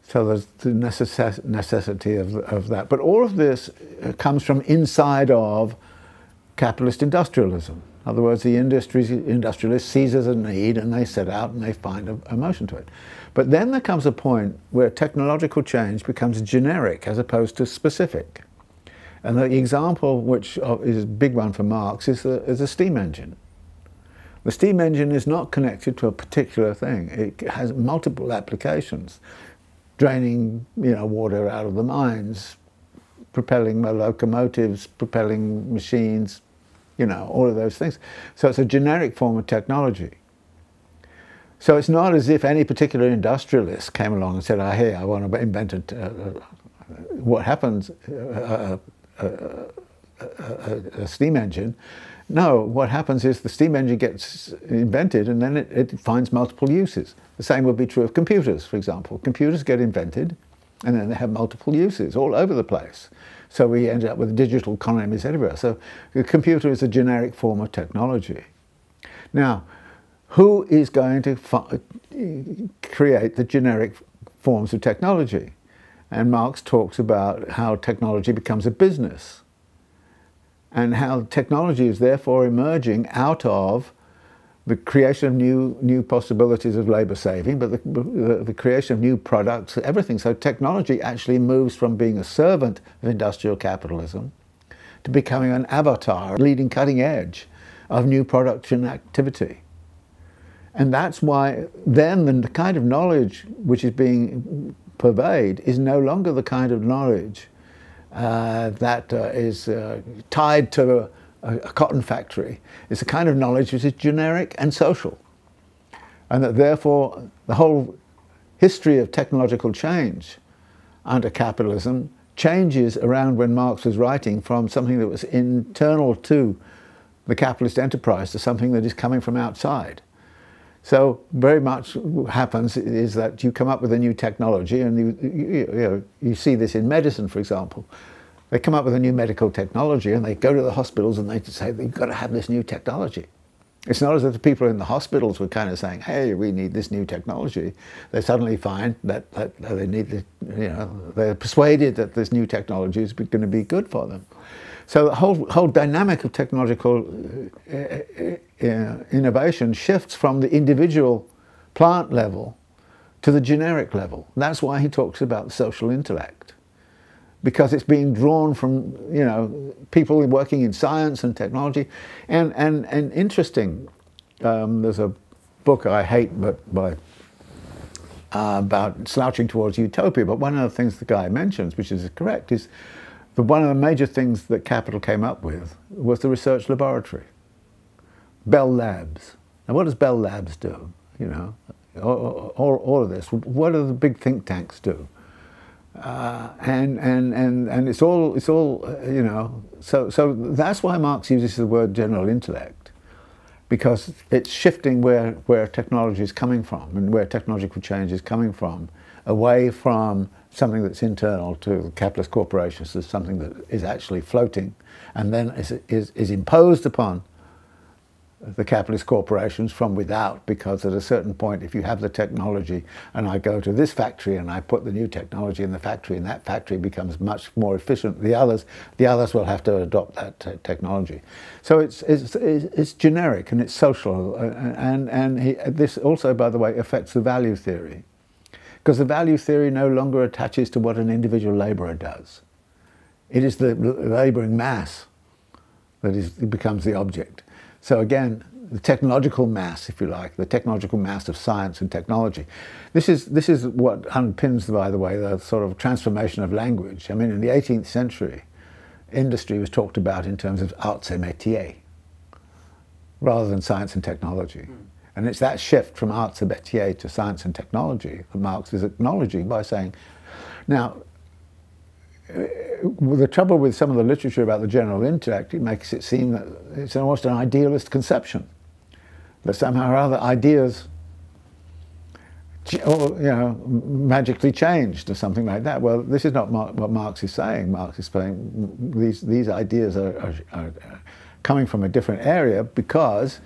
So there's the necessity of that. But all of this comes from inside of capitalist industrialism. In other words, the industrialist seizes a need and they set out and they find a motion to it. But then there comes a point where technological change becomes generic as opposed to specific. And the example, which is a big one for Marx, is the steam engine. The steam engine is not connected to a particular thing. It has multiple applications. Draining, you know, water out of the mines, propelling locomotives, propelling machines, you know, all of those things. So it's a generic form of technology. So it's not as if any particular industrialist came along and said, hey, I want to invent what happens, a steam engine. No, what happens is the steam engine gets invented and then it finds multiple uses. The same would be true of computers, for example. Computers get invented and then they have multiple uses all over the place. So we end up with digital economies everywhere. So the computer is a generic form of technology. Now, who is going to create the generic forms of technology? And Marx talks about how technology becomes a business and how technology is therefore emerging out of the creation of new possibilities of labour saving, but the creation of new products, everything. So technology actually moves from being a servant of industrial capitalism to becoming an avatar, leading cutting edge of new production activity. And that's why then the kind of knowledge which is being purveyed is no longer the kind of knowledge that is tied to a cotton factory. It's a kind of knowledge which is generic and social. And that therefore the whole history of technological change under capitalism changes around when Marx was writing from something that was internal to the capitalist enterprise to something that is coming from outside. So very much what happens is that you come up with a new technology, and you see this in medicine, for example. They come up with a new medical technology and they go to the hospitals and they say, you've got to have this new technology. It's not as if the people in the hospitals were kind of saying, hey, we need this new technology. They suddenly find that they need, they're persuaded that this new technology is going to be good for them. So the whole dynamic of technological innovation shifts from the individual plant level to the generic level. That's why he talks about the social intellect, because it's being drawn from people working in science and technology. And interesting, there's a book I hate, but by about slouching towards utopia, but one of the things the guy mentions, which is correct, is that one of the major things that capital came up with was the research laboratory. Bell Labs. Now what does Bell Labs do? You know, all of this. What do the big think tanks do? And it's all you know. So that's why Marx uses the word general intellect, because it's shifting where technology is coming from and where technological change is coming from, away from something that's internal to capitalist corporations to something that is actually floating, and then is imposed upon the capitalist corporations from without, because at a certain point, if you have the technology and I go to this factory and I put the new technology in the factory and that factory becomes much more efficient, the others will have to adopt that technology. So it's generic and it's social, and this also, by the way, affects the value theory, because the value theory no longer attaches to what an individual labourer does. It is the labouring mass that becomes the object. So again, the technological mass, if you like, the technological mass of science and technology. This is what underpins, by the way, the sort of transformation of language. I mean, in the 18th century, industry was talked about in terms of arts et métiers, rather than science and technology. And it's that shift from arts et métiers to science and technology that Marx is acknowledging by saying, now, the trouble with some of the literature about the general intellect, it makes it seem that it's almost an idealist conception, that somehow or other ideas, magically changed or something like that. Well, this is not what Marx is saying. Marx is saying these ideas are coming from a different area, because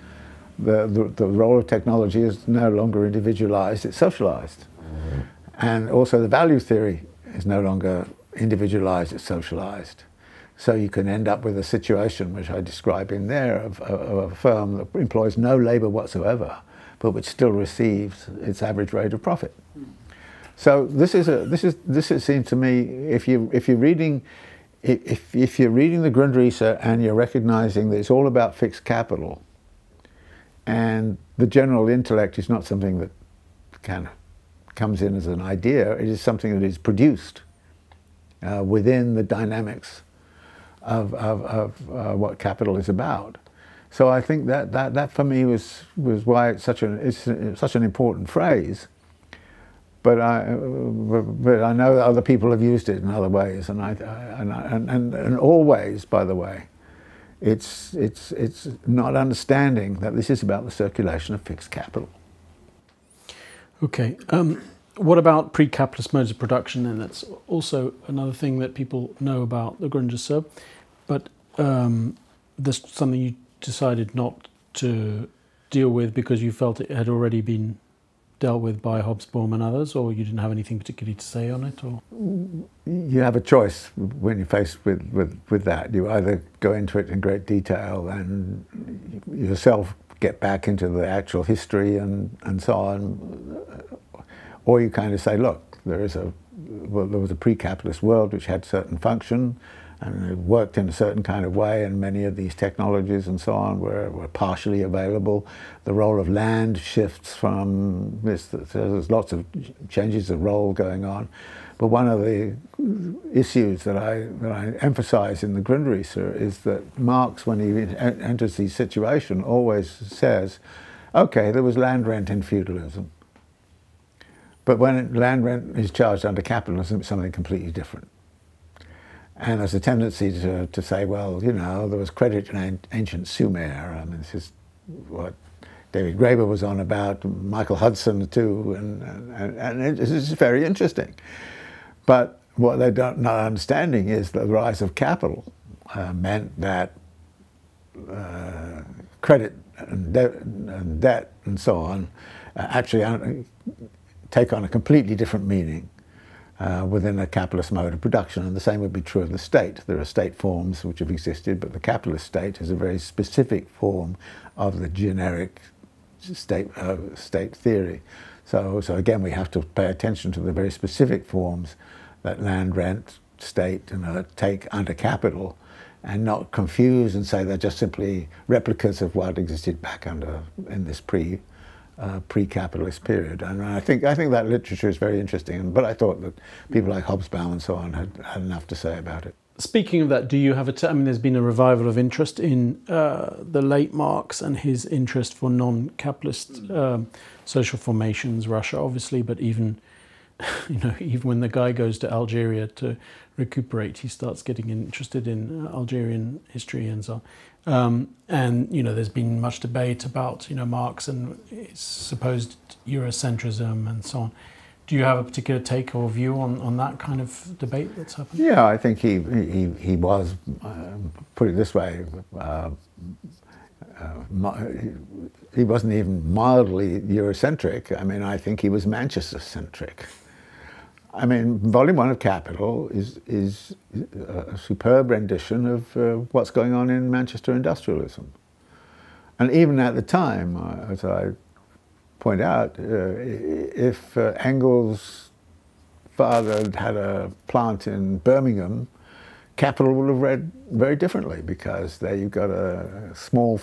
the role of technology is no longer individualized, it's socialized. And also the value theory is no longer individualized, it's socialized. So you can end up with a situation, which I describe in there, of a firm that employs no labor whatsoever, but which still receives its average rate of profit. So this seems to me, if you're reading the Grundrisse and you're recognizing that it's all about fixed capital, and the general intellect is not something that kind of comes in as an idea, it is something that is produced within the dynamics of what capital is about. So I think that for me was why it's such an important phrase. But I know that other people have used it in other ways, and always, by the way, it's not understanding that this is about the circulation of fixed capital. Okay. What about pre-capitalist modes of production? And that's also another thing that people know about the Grundrisse, but there's something you decided not to deal with because you felt it had already been dealt with by Hobsbawm and others, or you didn't have anything particularly to say on it? Or you have a choice when you're faced with that. You either go into it in great detail and yourself get back into the actual history and so on, or you kind of say, look, there was a pre-capitalist world which had certain function, and it worked in a certain kind of way, and many of these technologies and so on were partially available. The role of land shifts from this, there's lots of changes of role going on. But one of the issues that I emphasize in the Grundrisse is that Marx, when he enters the situation, always says, okay, there was land rent in feudalism. But when land rent is charged under capitalism, it's something completely different. And there's a tendency to say, well, you know, there was credit in ancient Sumer. I mean, this is what David Graeber was on about, Michael Hudson too, and it's very interesting. But what they're not understanding is that the rise of capital meant that credit and debt and so on actually take on a completely different meaning within a capitalist mode of production, and the same would be true of the state. There are state forms which have existed, but the capitalist state is a very specific form of the generic state theory. So again, we have to pay attention to the very specific forms that land, rent, state, take under capital, and not confuse and say they're just simply replicas of what existed back in this pre-capitalist period. And I think that literature is very interesting. But I thought that people like Hobsbawm and so on had enough to say about it. Speaking of that, do you have I mean, there's been a revival of interest in the late Marx and his interest for non-capitalist social formations, Russia obviously, but even, even when the guy goes to Algeria to recuperate, he starts getting interested in Algerian history and so on. And, there's been much debate about, Marx and his supposed Eurocentrism and so on. Do you have a particular take or view on that kind of debate that's happened? Yeah, I think he was, put it this way, he wasn't even mildly Eurocentric. I mean, I think he was Manchester-centric. I mean, Volume 1 of Capital is a superb rendition of what's going on in Manchester industrialism. And even at the time, as I point out, if Engels' father had a plant in Birmingham, Capital would have read very differently, because there you've got a small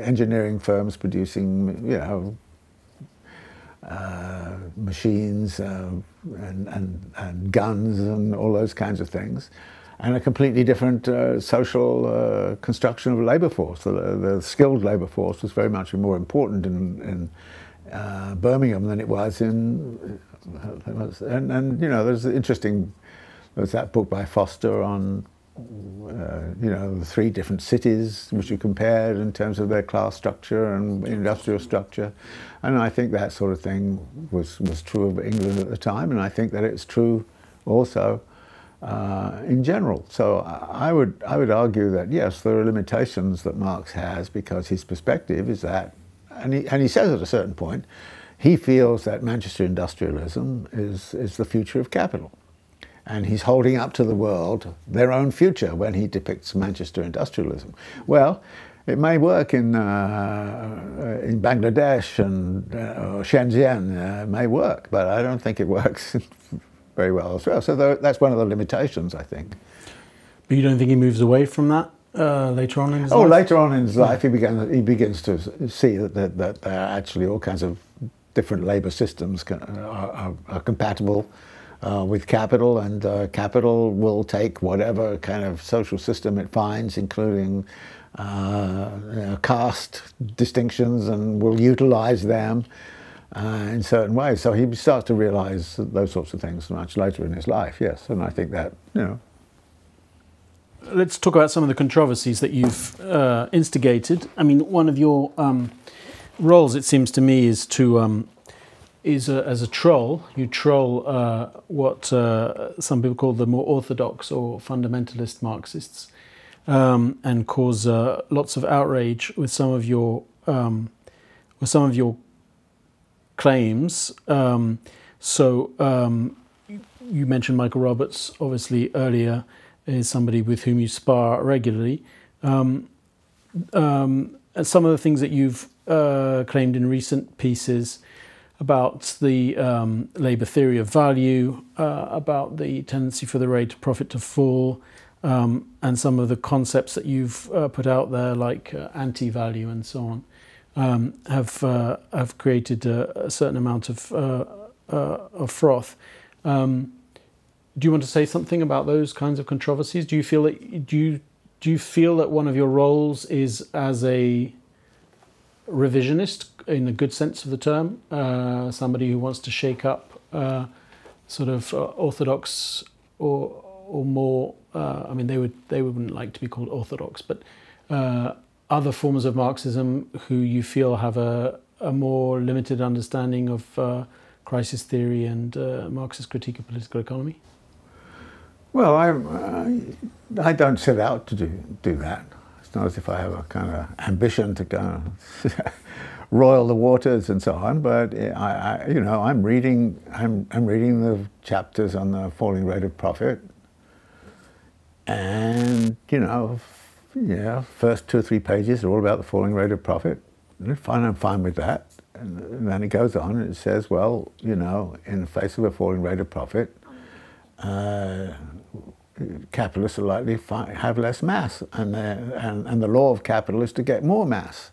engineering firms producing, machines and guns and all those kinds of things, and a completely different social construction of the labour force. The skilled labour force was very much more important in Birmingham than it was in, there's there's that book by Foster on, the 3 different cities which you compared in terms of their class structure and industrial structure. And I think that sort of thing was true of England at the time, and I think that it's true also in general. So I would argue that, yes, there are limitations that Marx has, because his perspective is that, and he says at a certain point, he feels that Manchester industrialism is the future of capital. And he's holding up to the world their own future when he depicts Manchester industrialism. Well, it may work in Bangladesh and Shenzhen, may work, but I don't think it works very well as well. So that's one of the limitations, I think. But you don't think he moves away from that later on in his life? Oh, later on in his life, he begins to see that there are actually all kinds of different labour systems are compatible with capital, and capital will take whatever kind of social system it finds, including caste distinctions, and will utilise them in certain ways. So he starts to realise those sorts of things much later in his life, yes, and I think that, Let's talk about some of the controversies that you've instigated. I mean, one of your roles, it seems to me, is to as a troll. You troll what some people call the more orthodox or fundamentalist Marxists, and cause lots of outrage with some of your claims. You mentioned Michael Roberts, obviously, earlier, is somebody with whom you spar regularly. And some of the things that you've claimed in recent pieces about the labour theory of value, about the tendency for the rate of profit to fall, and some of the concepts that you've put out there, like anti-value and so on, have created a certain amount of froth. Do you want to say something about those kinds of controversies? Do you feel that one of your roles is as a revisionist, in a good sense of the term, somebody who wants to shake up sort of orthodox or more? I mean, they wouldn't like to be called orthodox, but other forms of Marxism who you feel have a more limited understanding of crisis theory and Marxist critique of political economy? Well, I don't set out to do that. It's not as if I have a kind of ambition to go roil the waters and so on. But I'm reading the chapters on the falling rate of profit, and first 2 or 3 pages are all about the falling rate of profit. And I'm fine with that. And then it goes on and it says, well, in the face of a falling rate of profit, capitalists are likely to have less mass, and the law of capital is to get more mass.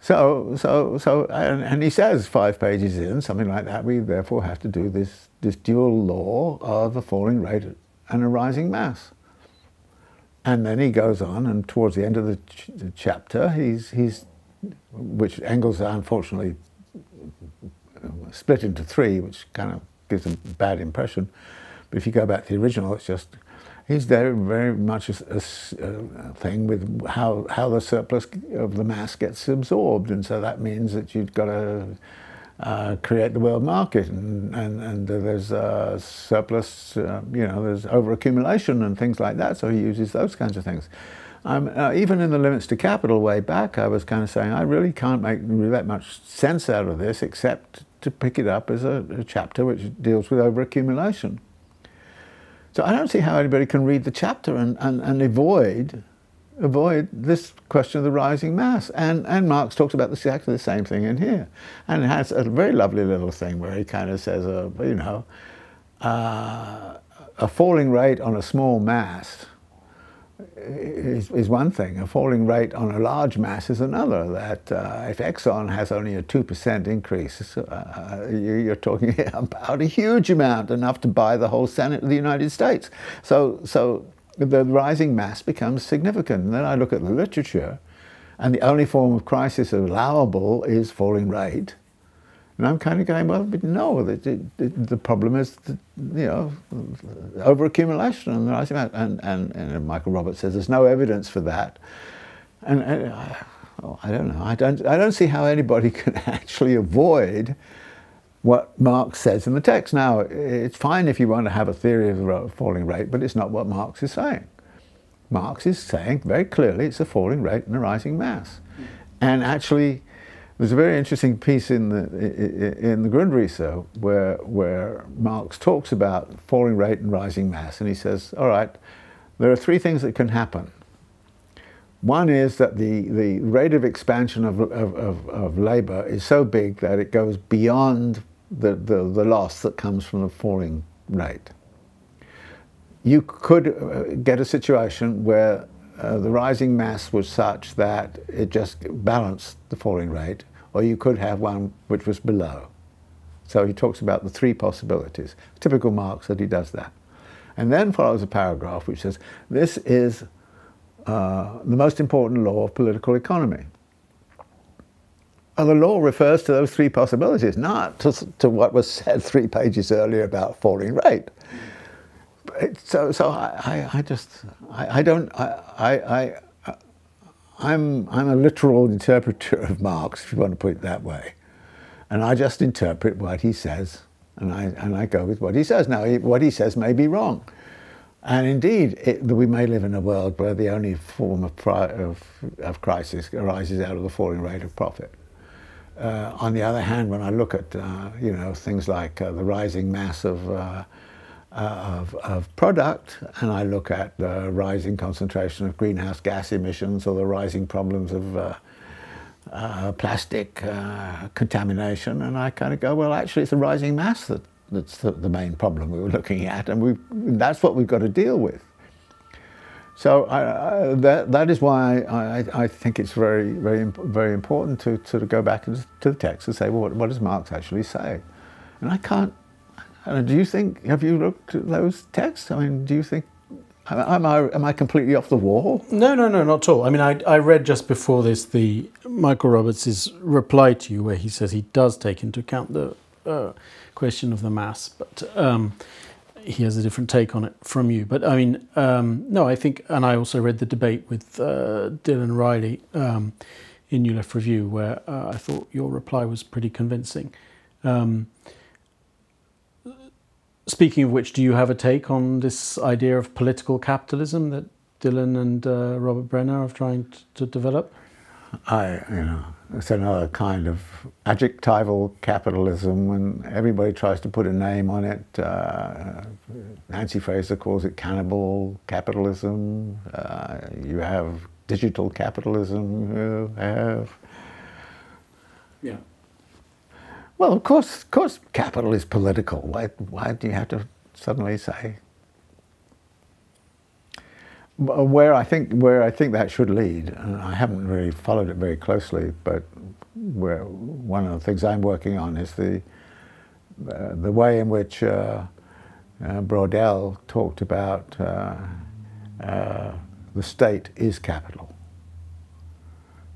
And he says 5 pages in, something like that, we therefore have to do this dual law of a falling rate and a rising mass. And then he goes on, and towards the end of the chapter, which Engels unfortunately split into 3, which kind of gives a bad impression. But if you go back to the original, it's just, he's there very much a thing with how the surplus of the mass gets absorbed, and so that means that you've got to create the world market, and there's surplus, there's overaccumulation and things like that, so he uses those kinds of things. Even in the Limits to Capital way back, I was kind of saying, I really can't make that much sense out of this except to pick it up as a chapter which deals with overaccumulation. So I don't see how anybody can read the chapter and avoid this question of the rising mass. And Marx talks about exactly the same thing in here. And it has a very lovely little thing where he kind of says, a falling rate on a small mass is one thing. A falling rate on a large mass is another. That if Exxon has only a 2% increase, you're talking about a huge amount, enough to buy the whole Senate of the United States. So the rising mass becomes significant. And then I look at the literature, and the only form of crisis allowable is falling rate. And I'm kind of going, well, but no, the problem is, overaccumulation and the rising mass. And Michael Roberts says there's no evidence for that. And I don't know. I don't see how anybody can actually avoid what Marx says in the text. Now, it's fine if you want to have a theory of the falling rate, but it's not what Marx is saying. Marx is saying very clearly it's a falling rate and a rising mass. And actually, there's a very interesting piece in the Grundrisse where Marx talks about falling rate and rising mass, and he says, all right, there are 3 things that can happen. One is that the rate of expansion of labour is so big that it goes beyond the loss that comes from the falling rate. You could get a situation where the rising mass was such that it just balanced the falling rate, or you could have one which was below. So he talks about the 3 possibilities. Typical Marx that he does that. And then follows a paragraph which says, this is the most important law of political economy. And the law refers to those 3 possibilities, not to what was said 3 pages earlier about falling rate. I'm a literal interpreter of Marx, if you want to put it that way, and I just interpret what he says, and I go with what he says. Now, what he says may be wrong, and indeed, we may live in a world where the only form of crisis arises out of the falling rate of profit. On the other hand, when I look at things like the rising mass of product, and I look at the rising concentration of greenhouse gas emissions, or the rising problems of plastic contamination, and I kind of go, well, actually it's the rising mass that's the main problem we were looking at, and that's what we've got to deal with. So that is why I think it's very, very, very important to sort of go back to the text and say, well, what does Marx actually say? And I can't. Do you think, have you looked at those texts? I mean, do you think, am I completely off the wall? No, not at all. I mean, I read just before this the Michael Roberts' reply to you, where he says he does take into account the question of the mass, but he has a different take on it from you. But I mean, no, I think, and I also read the debate with Dylan Riley in New Left Review, where I thought your reply was pretty convincing. Speaking of which, do you have a take on this idea of political capitalism that Dylan and Robert Brenner are trying to develop? It's another kind of adjectival capitalism when everybody tries to put a name on it. Nancy Fraser calls it cannibal capitalism. You have digital capitalism. You have... Yeah. Well, of course, capital is political. Why do you have to suddenly say? where I think that should lead, and I haven't really followed it very closely, but where one of the things I'm working on is the way in which Braudel talked about the state is capital.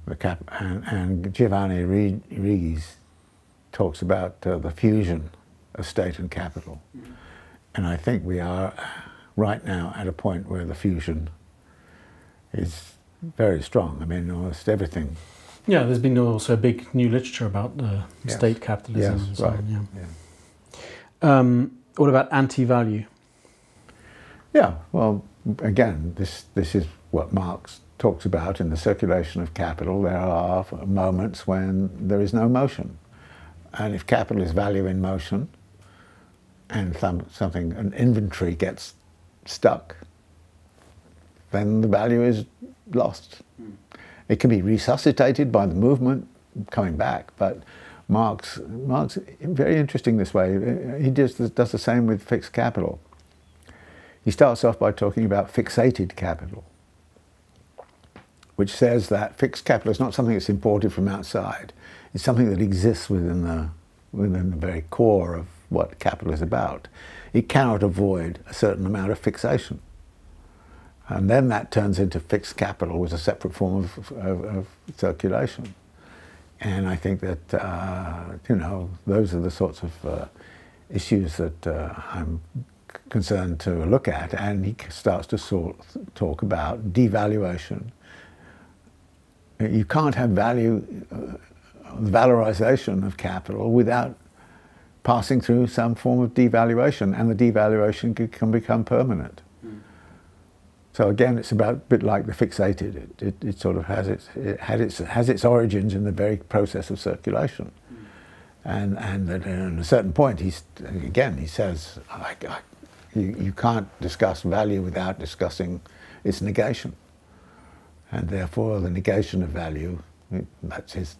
And Giovanni Righi's talks about the fusion of state and capital. And I think we are right now at a point where the fusion is very strong. I mean, almost everything. Yeah, there's been also big new literature about state capitalism. Yes, and so right. on, yeah. What about anti-value? Yeah, well, again, this is what Marx talks about in the circulation of capital. There are moments when there is no motion. And if capital is value in motion, and an inventory gets stuck, then the value is lost. It can be resuscitated by the movement coming back, but Marx very interesting this way. He does the same with fixed capital. He starts off by talking about fixated capital, which says that fixed capital is not something that's imported from outside. It's something that exists within the very core of what capital is about. It cannot avoid a certain amount of fixation. And then that turns into fixed capital, was a separate form of circulation. And I think that, you know, those are the sorts of issues that I'm concerned to look at. And he starts to talk about devaluation. You can't have valorization of capital without passing through some form of devaluation, and the devaluation can become permanent. So again, it's about a bit like the fixated. It sort of has its origins in the very process of circulation, and that at a certain point, he says, you can't discuss value without discussing its negation, and therefore the negation of value, that's his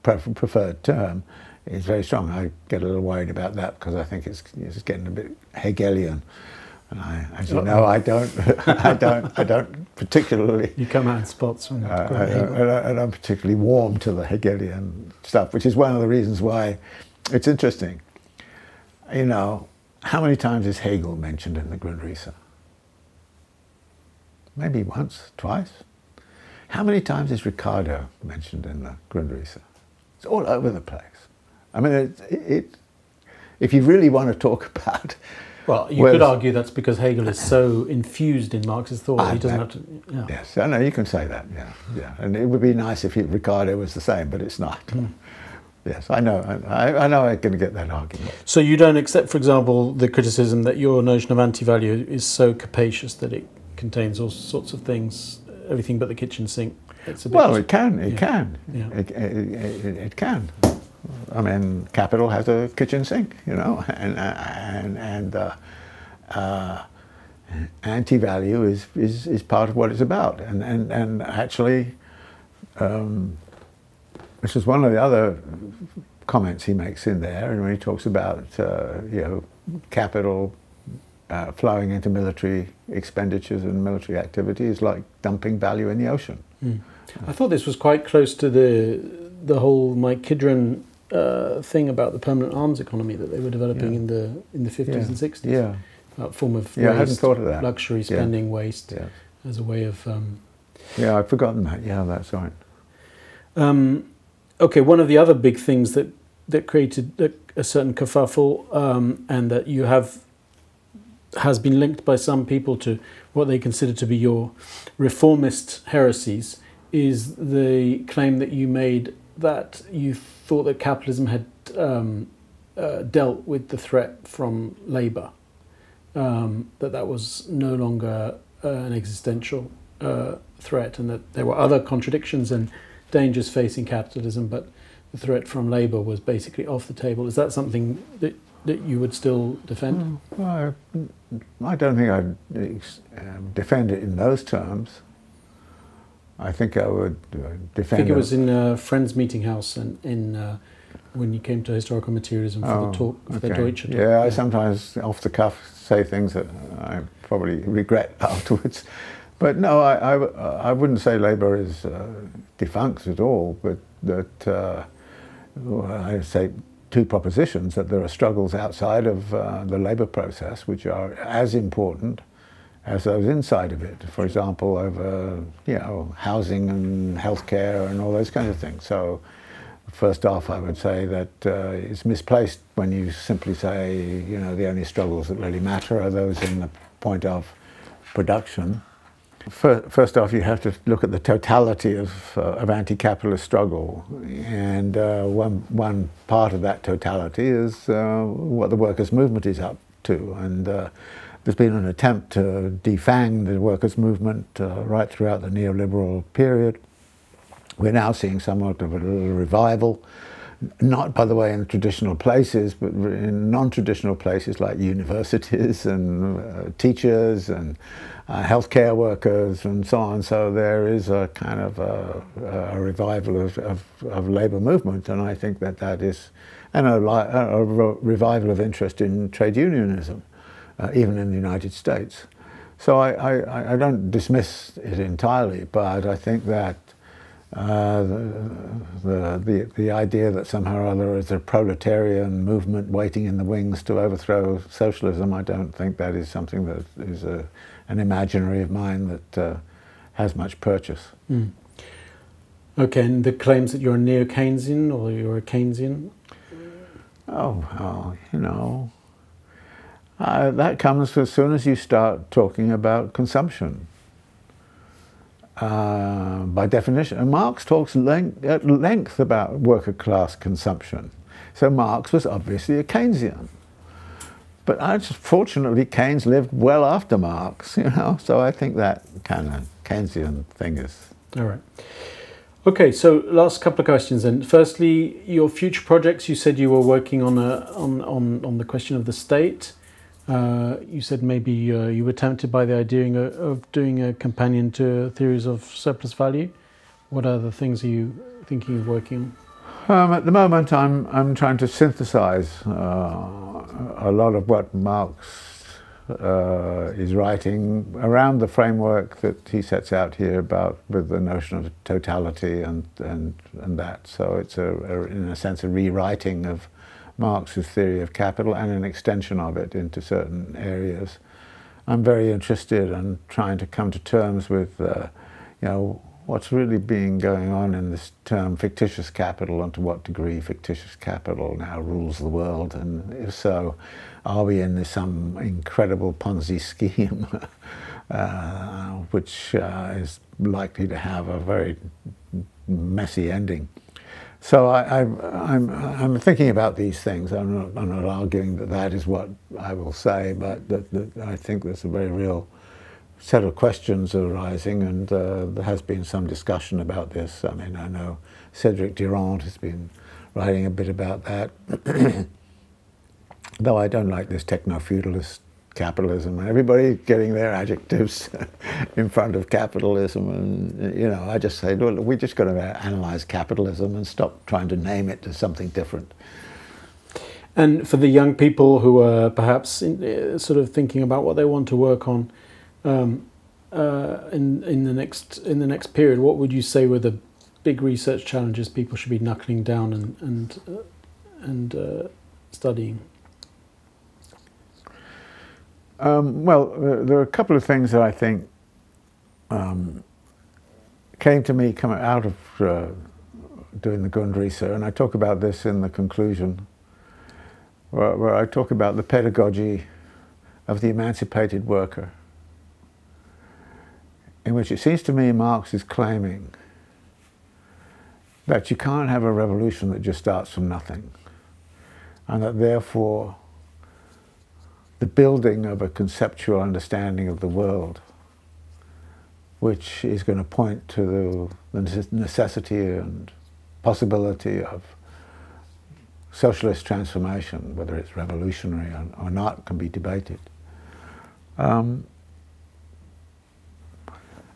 preferred term, is very strong. I get a little worried about that because I think it's getting a bit Hegelian. And as you know, I don't particularly. You come out in spots. I don't particularly warm to the Hegelian stuff, which is one of the reasons why it's interesting. You know, how many times is Hegel mentioned in the Grundrisse? Maybe once, twice. How many times is Ricardo mentioned in the Grundrisse? It's all over the place. I mean, if you really want to talk about... Well, you could argue that's because Hegel is so infused in Marxist thought, he doesn't have to... Yeah. Yes, I know, you can say that, yeah. And it would be nice if Ricardo was the same, but it's not. Yes, I know I'm going to get that argument. So you don't accept, for example, the criticism that your notion of anti-value is so capacious that it contains all sorts of things, everything but the kitchen sink? Well, it can. Yeah. It can. I mean, capital has a kitchen sink, you know, and anti-value is part of what it's about, and actually, this is one of the other comments he makes in there, and when he talks about you know, capital flowing into military expenditures and military activities, like dumping value in the ocean. I thought this was quite close to the whole Mike Kidron thing about the permanent arms economy that they were developing in the 50s and 60s. Yeah. About form of waste, I hadn't thought of that. Luxury spending waste as a way of... yeah, I've forgotten that. Yeah, that's right. Okay, one of the other big things that created a certain kerfuffle and that you has been linked by some people to what they consider to be your reformist heresies is the claim that you made that you thought that capitalism had dealt with the threat from labour, that was no longer an existential threat, and that there were other contradictions and dangers facing capitalism, but the threat from labour was basically off the table. Is that something that you would still defend? Well, I don't think I'd defend it in those terms. I think I would defend... I think it was in Friends Meeting House in when you came to historical materialism for the talk, for the Deutsche talk? Yeah, I sometimes off the cuff say things that I probably regret afterwards. But no, I wouldn't say labour is defunct at all, but that I say two propositions, that there are struggles outside of the labour process which are as important as those inside of it. For example, over housing and healthcare and all those kinds of things. So first off, I would say that it's misplaced when you simply say, the only struggles that really matter are those in the point of production. First off, you have to look at the totality of anti-capitalist struggle, and one part of that totality is what the workers' movement is up to, and there's been an attempt to defang the workers' movement right throughout the neoliberal period. We're now seeing somewhat of a little revival, not, by the way, in traditional places, but in non-traditional places like universities and teachers and healthcare workers and so on. So there is a kind of a revival of labour movement, and I think that is, and a revival of interest in trade unionism, even in the United States. So I don't dismiss it entirely, but I think that the idea that somehow or other is a proletarian movement waiting in the wings to overthrow socialism, I don't think that is something that is an imaginary of mine that has much purchase. Mm. Okay, and the claims that you're a neo-Keynesian or you're a Keynesian? Oh, well, that comes as soon as you start talking about consumption. By definition, and Marx talks at length about worker class consumption. So Marx was obviously a Keynesian. But fortunately, Keynes lived well after Marx, so I think that kind of Keynesian thing is... All right. Okay, so last couple of questions then. Firstly, your future projects, you said you were working on the question of the state. You said maybe you were tempted by the idea of doing a companion to theories of surplus value. What other things are you thinking of working on? At the moment, I'm trying to synthesize a lot of what Marx is writing around the framework that he sets out here about with the notion of totality and that. So it's in a sense a rewriting of Marx's theory of capital and an extension of it into certain areas. I'm very interested in trying to come to terms with, what's really been going on in this term fictitious capital, and to what degree fictitious capital now rules the world, and if so, are we in some incredible Ponzi scheme which is likely to have a very messy ending. So I'm thinking about these things. I'm not arguing that is what I will say, but that I think there's a very real set of questions arising, and there has been some discussion about this. I mean, I know Cédric Durand has been writing a bit about that, though I don't like this techno-feudalist capitalism, and everybody getting their adjectives in front of capitalism, and I just say, look, we're just going to analyse capitalism and stop trying to name it to something different. And for the young people who are perhaps sort of thinking about what they want to work on in the next period, what would you say were the big research challenges people should be knuckling down and studying? Well, there are a couple of things that I think came to me coming out of doing the Grundrisse, and I talk about this in the conclusion, where I talk about the pedagogy of the emancipated worker, in which it seems to me Marx is claiming that you can't have a revolution that just starts from nothing, and that therefore the building of a conceptual understanding of the world, which is going to point to the necessity and possibility of socialist transformation, whether it's revolutionary or not, can be debated.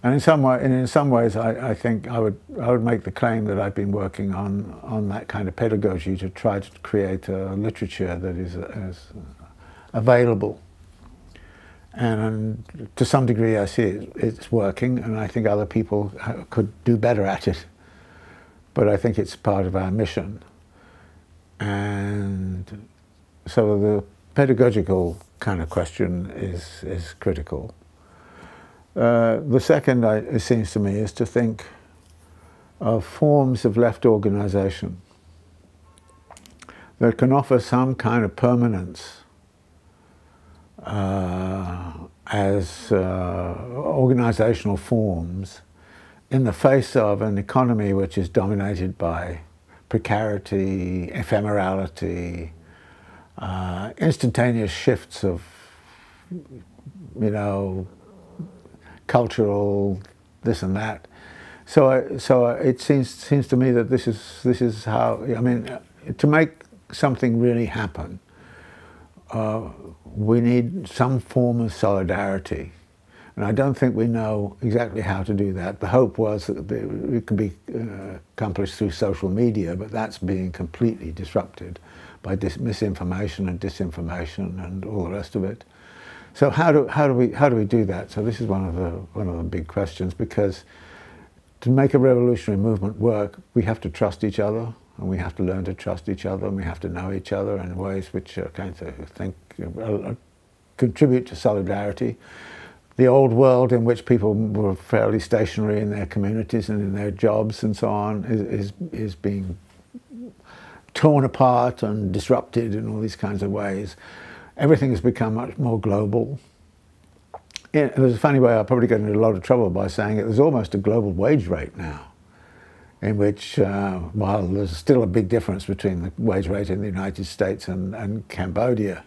And in some ways, I think I would make the claim that I've been working on that kind of pedagogy to try to create a literature that is available. And to some degree, I see it's working, and I think other people could do better at it. But I think it's part of our mission. And so the pedagogical kind of question is critical. The second, it seems to me, is to think of forms of left organization that can offer some kind of permanence as organizational forms in the face of an economy which is dominated by precarity, ephemerality, instantaneous shifts of, cultural this and that. So it seems to me that this is how, to make something really happen, we need some form of solidarity. And I don't think we know exactly how to do that. The hope was that it could be accomplished through social media, but that's being completely disrupted by misinformation and disinformation and all the rest of it. So how do we do that? So this is one of the big questions, because to make a revolutionary movement work, we have to trust each other, and we have to learn to trust each other, and we have to know each other in ways which are going to contribute to solidarity. The old world in which people were fairly stationary in their communities and in their jobs and so on is being torn apart and disrupted in all these kinds of ways. Everything has become much more global. There's a funny way, I'll probably get into a lot of trouble by saying it, there's almost a global wage rate now, in which, while there's still a big difference between the wage rate in the United States and Cambodia,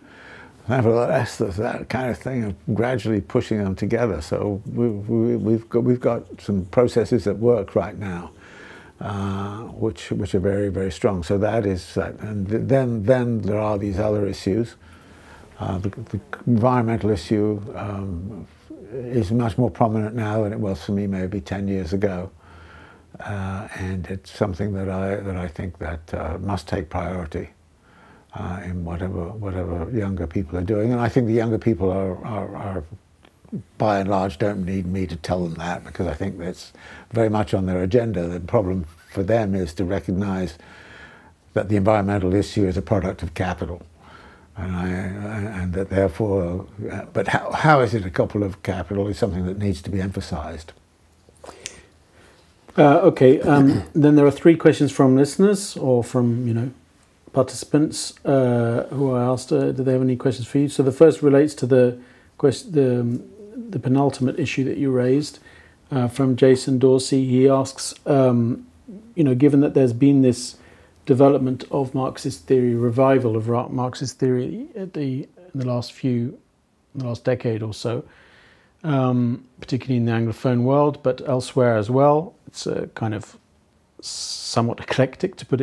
nevertheless, there's that kind of thing of gradually pushing them together. So we've got some processes at work right now, which are very, very strong. So that is that. And then there are these other issues. The environmental issue is much more prominent now than it was for me maybe 10 years ago. And it's something that I think that must take priority in whatever younger people are doing. And I think the younger people are by and large don't need me to tell them that, because I think that's very much on their agenda. The problem for them is to recognize that the environmental issue is a product of capital. And that therefore, but how is it a couple of capital is something that needs to be emphasized. Okay, then there are 3 questions from listeners or from, participants who I asked, do they have any questions for you? So the first relates to the penultimate issue that you raised from Jason Dorsey. He asks, given that there's been this development of Marxist theory, revival of Marxist theory in the last decade or so, particularly in the Anglophone world, but elsewhere as well. It's kind of somewhat eclectic, to put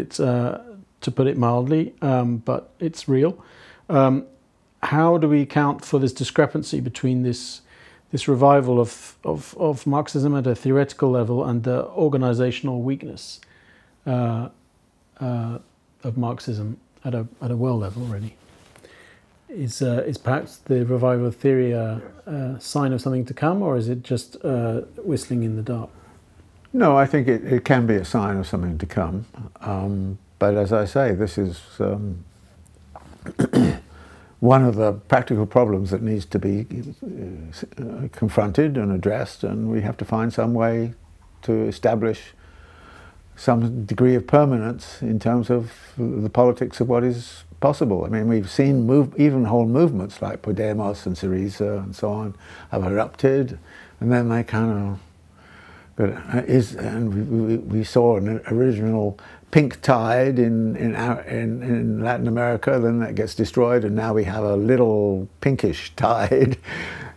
it mildly, but it's real. How do we account for this discrepancy between this revival of Marxism at a theoretical level and the organizational weakness of Marxism at a world level, really? Is perhaps the revival of theory a sign of something to come, or is it just whistling in the dark? No, I think it can be a sign of something to come. But as I say, this is one of the practical problems that needs to be confronted and addressed, and we have to find some way to establish some degree of permanence in terms of the politics of what is possible. I mean, we've seen even whole movements like Podemos and Syriza and so on have erupted, and then they kind of, we saw an original pink tide in Latin America, then that gets destroyed, and now we have a little pinkish tide.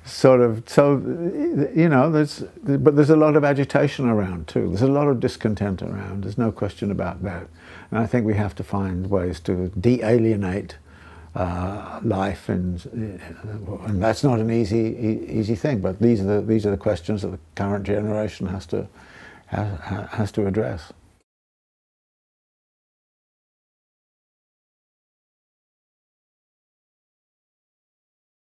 Sort of, so, but there's a lot of agitation around too. There's a lot of discontent around. There's no question about that. And I think we have to find ways to de-alienate life, and that's not an easy thing. But these are the questions that the current generation has to address.